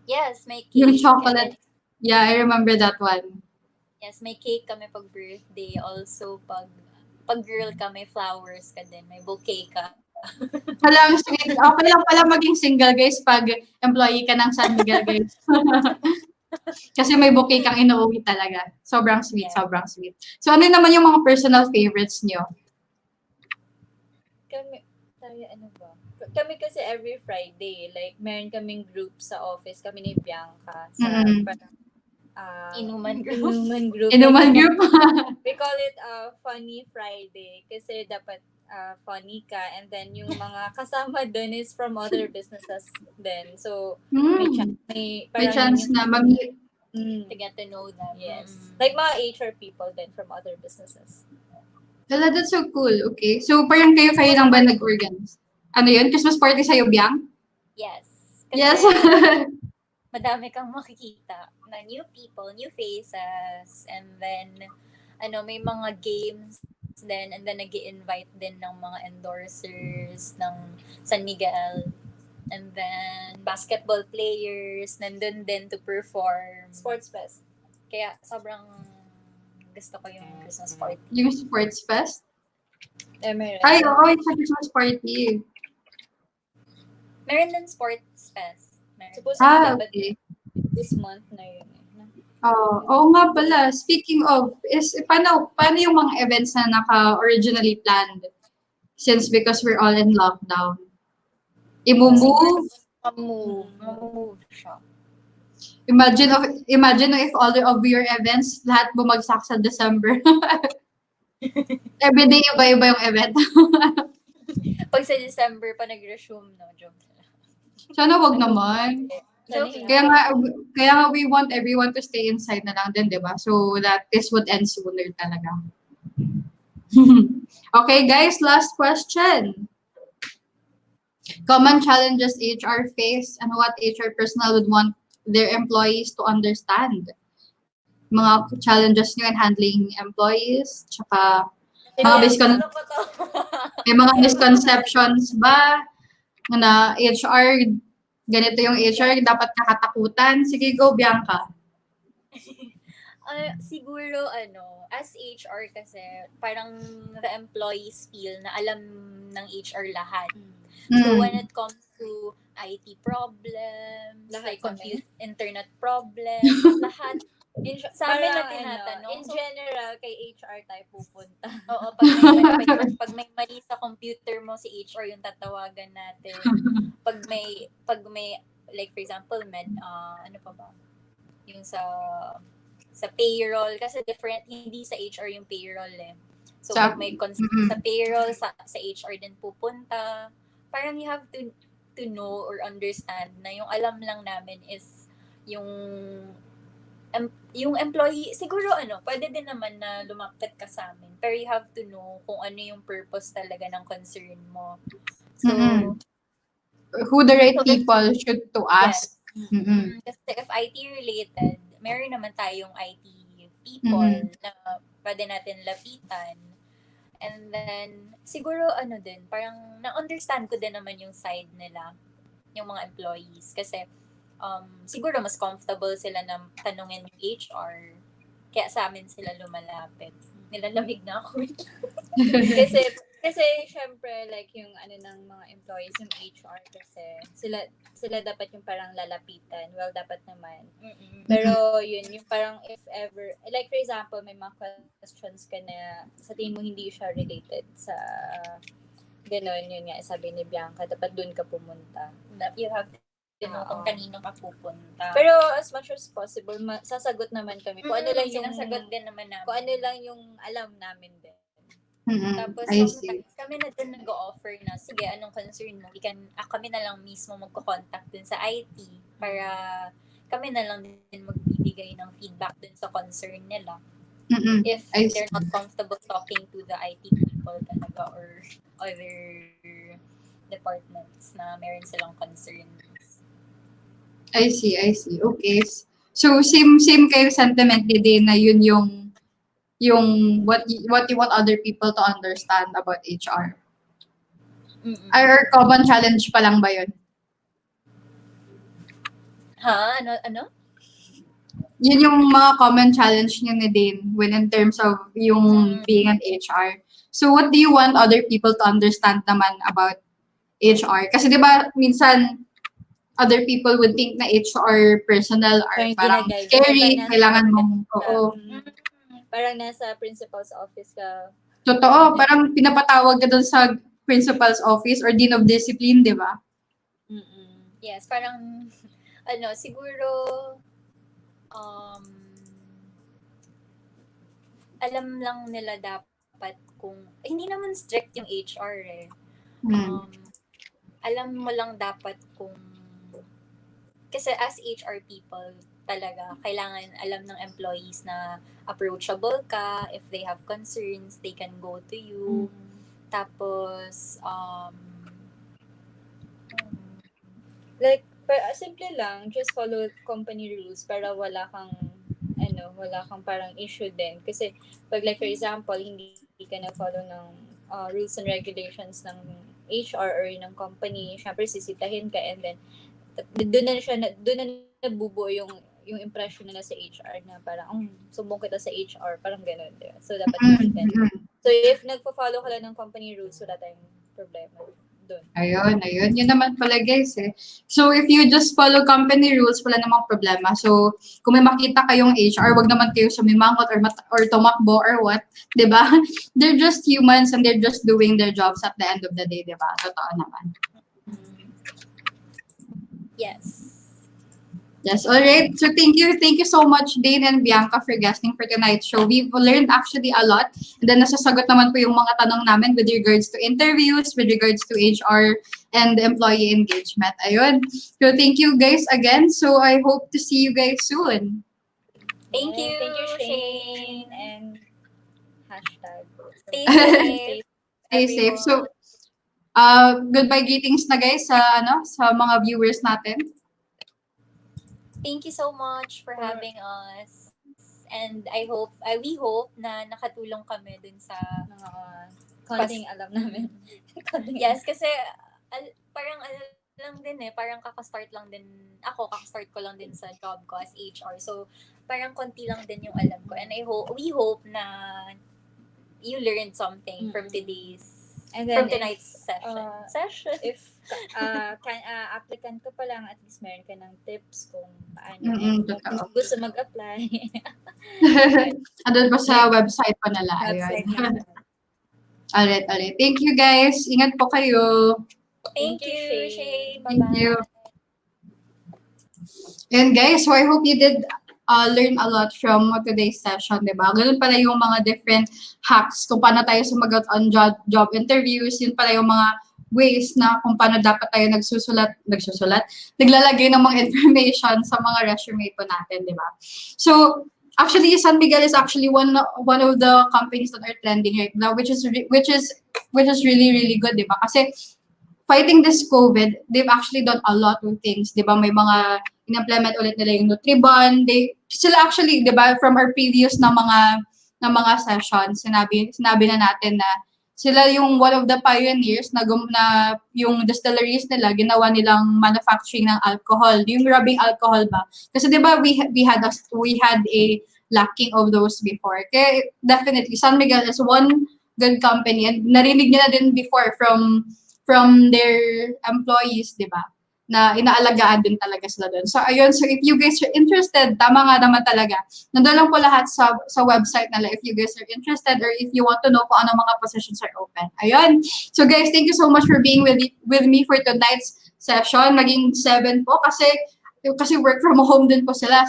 Yes, may cake. Yung chocolate. Yeah, I remember that one. Yes, may cake kami pag birthday. Also, pag girl ka, may flowers ka din. May bouquet ka. Alam, sweet. Okay lang pala maging single, guys, pag employee ka ng SanMig, guys. Kasi may bouquet kang inuuwi talaga. Sobrang sweet, sobrang sweet. So, ano naman yung mga personal favorites nyo? Kami kasi every Friday, like, meron kaming group sa office, kami ni Bianca, sa Inuman group. Inuman group. We call it Funny Friday kasi dapat funny ka, and then yung mga kasama dun is from other businesses din. So, may chance na mag-meet. To get to know them. Yes. Like mga HR people then from other businesses. Wala, that's so cool. Okay. So, parang kayo lang ba nag-organize? Ano yun? Christmas party sa'yo, Biang? Yes. Kasi Yes. madami kang makikita na new people, new faces, and then, may mga games din, and then nag-i-invite din ng mga endorsers ng San Miguel. And then, basketball players, nandun din to perform. Sports fest. Kaya, sobrang gusto ko yung Christmas party. Yung sports fest? Meron. Ay, oo, yung Christmas party. Meron din sports fest. Supposedly, okay. This month na yun. Oo nga pala. Speaking of, paano yung mga events na naka-originally planned? Since because we're all in lockdown. I-move siya. Imagine if all of your events, lahat bumagsak sa December. Everyday iba-iba yung event. Pag sa December pa nag-resume, no? Joke. Sana wag naman. Kaya nga we want everyone to stay inside na lang din, di ba? So that this would end sooner talaga. Okay, guys, last question. Common challenges HR face and what HR personnel would want their employees to understand. Mga challenges nyo in handling employees, tsaka may mga misconceptions ba na HR, ganito yung HR, dapat nakatakutan? Sige, go, Bianca. Siguro as HR kasi, parang the employees feel na alam ng HR lahat. So when it comes to IT problems, Lahat like kami. internet problems, lahat sa amin na Parang tinatanong. in general, kay HR tayo pupunta. Oo, pag may mali sa computer mo, si HR yung tatawagan natin. Pag may like for example, ano pa ba? Yung sa payroll kasi different, hindi sa HR yung payroll eh. So pag may concern sa payroll, sa HR din pupunta. Parang you have to know or understand na yung alam lang namin is yung yung employee, siguro pwede din naman na lumapit ka sa amin. Pero you have to know kung ano yung purpose talaga ng concern mo. So, who the right people should to ask. yes. Kasi if IT related, meron naman tayong IT people na pwede natin lapitan. And then, siguro din, parang na-understand ko din naman yung side nila, yung mga employees. Kasi, siguro mas comfortable sila na tanungin yung HR. Kaya sa amin sila lumalapit. Nilalamig na ako. kasi syempre like yung ng mga employees, yung HR kasi sila dapat yung parang lalapitan. Well, dapat naman. Pero yun, yung parang if ever, like for example, may mga questions ka na sa tingin mo hindi siya related sa gano'n, yun nga, sabi ni Bianca, dapat dun ka pumunta. You have to know kung kanino ka pupunta. Pero as much as possible, sasagot naman kami. Kung ano lang yung sinasagot din naman namin. Kung ano lang yung alam namin din. Tapos kami na din nag-offer na, sige, anong concern mo? Kami na lang mismo magko-contact din sa IT para kami na lang din magbibigay ng feedback din sa concern nila. If they're not comfortable talking to the IT people talaga or other departments na meron silang concerns. I see. Okay. So, same kayo sentiment din na yun yung what you want other people to understand about HR. Or common challenge pa lang ba yun? Ha? Ano? Yun yung mga common challenge niyo ni Dane when in terms of yung being an HR. So what do you want other people to understand naman about HR? Kasi di ba minsan other people would think na HR personnel are parang scary, kailangan mong, parang nasa principal's office ka. Totoo, parang pinapatawag ka doon sa principal's office or dean of discipline, di ba? Yes, parang siguro alam lang nila dapat kung hindi naman strict yung HR eh. Alam mo lang dapat kung kasi as HR people talaga kailangan alam ng employees na approachable ka. If they have concerns, they can go to you. Tapos like simple lang, just follow company rules para wala kang parang issue din. Kasi pag like for example, hindi ka na follow ng rules and regulations ng HR or ng company, syempre sisitahin ka and then doon na nabubuo yung impression nila sa HR na parang sumbong kita sa HR, parang gano'n, diba? So dapat hindi. So if nagpo-follow ka lang ng company rules, wala tayong problema doon. Ayun. Yun naman pala guys eh. So if you just follow company rules, wala namang problema. So kung may makita kayong HR, wag naman kayo sumimangot or tumakbo or what, 'di ba? They're just humans and they're just doing their jobs at the end of the day, 'di ba? Totoo naman. Yes, all right. So thank you so much Dane and Bianca for guesting for tonight's show. We've learned actually a lot. And then nasasagot naman po yung mga tanong namin with regards to interviews, with regards to HR and employee engagement. Ayun. So thank you guys again. So I hope to see you guys soon. Thank you, Shane. And hashtag. Stay safe. Stay safe. So goodbye greetings na guys sa mga viewers natin. Thank you so much for having us. And we hope na nakatulong kami dun sa konting alam namin. Yes, kasi parang lang din eh, parang kakastart lang din ako, kakastart ko lang din sa job ko as HR. So, parang konti lang din yung alam ko. And we hope na you learned something from And from then tonight's session. if applicant ka pa lang, at least meron ka ng tips kung paano. Totoo. Gusto mag-apply. Andun pa sa website pa nila. Website Ayun. nila. Alright. Thank you guys. Ingat po kayo. Thank Thank you, you, Shay. Shay. Thank Bye-bye. you. And guys, so I hope you did learn a lot from today's session, di ba? Ganun pala yung mga different hacks kung paano tayo sumagot on job interviews. Yun pala yung mga ways na kung paano dapat tayo naglalagay ng mga information sa mga resume po natin, di ba? So, actually, San Miguel is actually one of the companies that are trending right now, which is really, really good, di ba? Kasi fighting this COVID, they've actually done a lot of things, di ba? May mga in-implement ulit nila yung Nutribon. Sila actually, di ba, from our previous na mga sessions, sinabi na natin na sila yung one of the pioneers na yung distilleries nila, ginawa nilang manufacturing ng alcohol, yung rubbing alcohol ba? Kasi di ba, we had a lacking of those before. Kaya definitely, San Miguel is one good company, and narinig niyo na din before from their employees, di ba? Na inaalagaan din talaga sila doon. So, ayun. So, if you guys are interested, tama nga naman talaga. Nandun lang po lahat sa website nila if you guys are interested or if you want to know kung anong mga positions are open. Ayun. So, guys, thank you so much for being with me for tonight's session. Naging 7 po kasi work from home din po sila.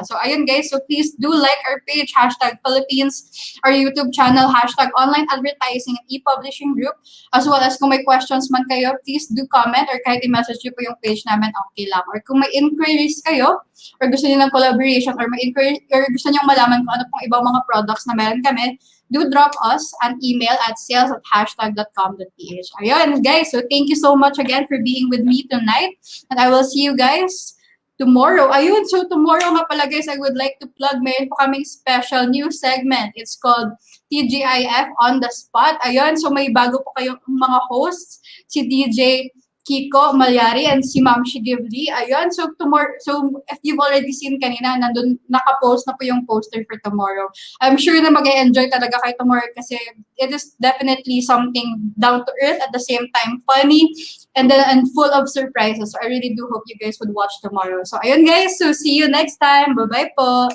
So, ayun guys. So, please do like our page, #Philippines, our YouTube channel, #online advertising and e-publishing group. As well as kung may questions man kayo, please do comment or kahit i-message nyo po yung page namin, okay lang. Or kung may inquiries kayo, or gusto niyo ng collaboration, or may inquiry, or gusto niyo malaman kung ano pong ibang mga products na meron kami, do drop us an email at sales@hashtag.com.ph. Ayun guys. So, thank you so much again for being with me tonight. And I will see you guys tomorrow. Ayun, so tomorrow nga pala guys, I would like to plug, mayroon po kaming special new segment. It's called TGIF on the Spot. Ayun, so may bago po kayong mga hosts, si DJ Kiko Malyari and si Ma'am Shigivli. Ayun, so tomorrow, so if you've already seen kanina, nandun, nakapost na po yung poster for tomorrow. I'm sure na mag-enjoy talaga kayo tomorrow kasi it is definitely something down to earth, at the same time funny, and full of surprises. So I really do hope you guys would watch tomorrow. So ayun guys, so see you next time. Bye-bye po.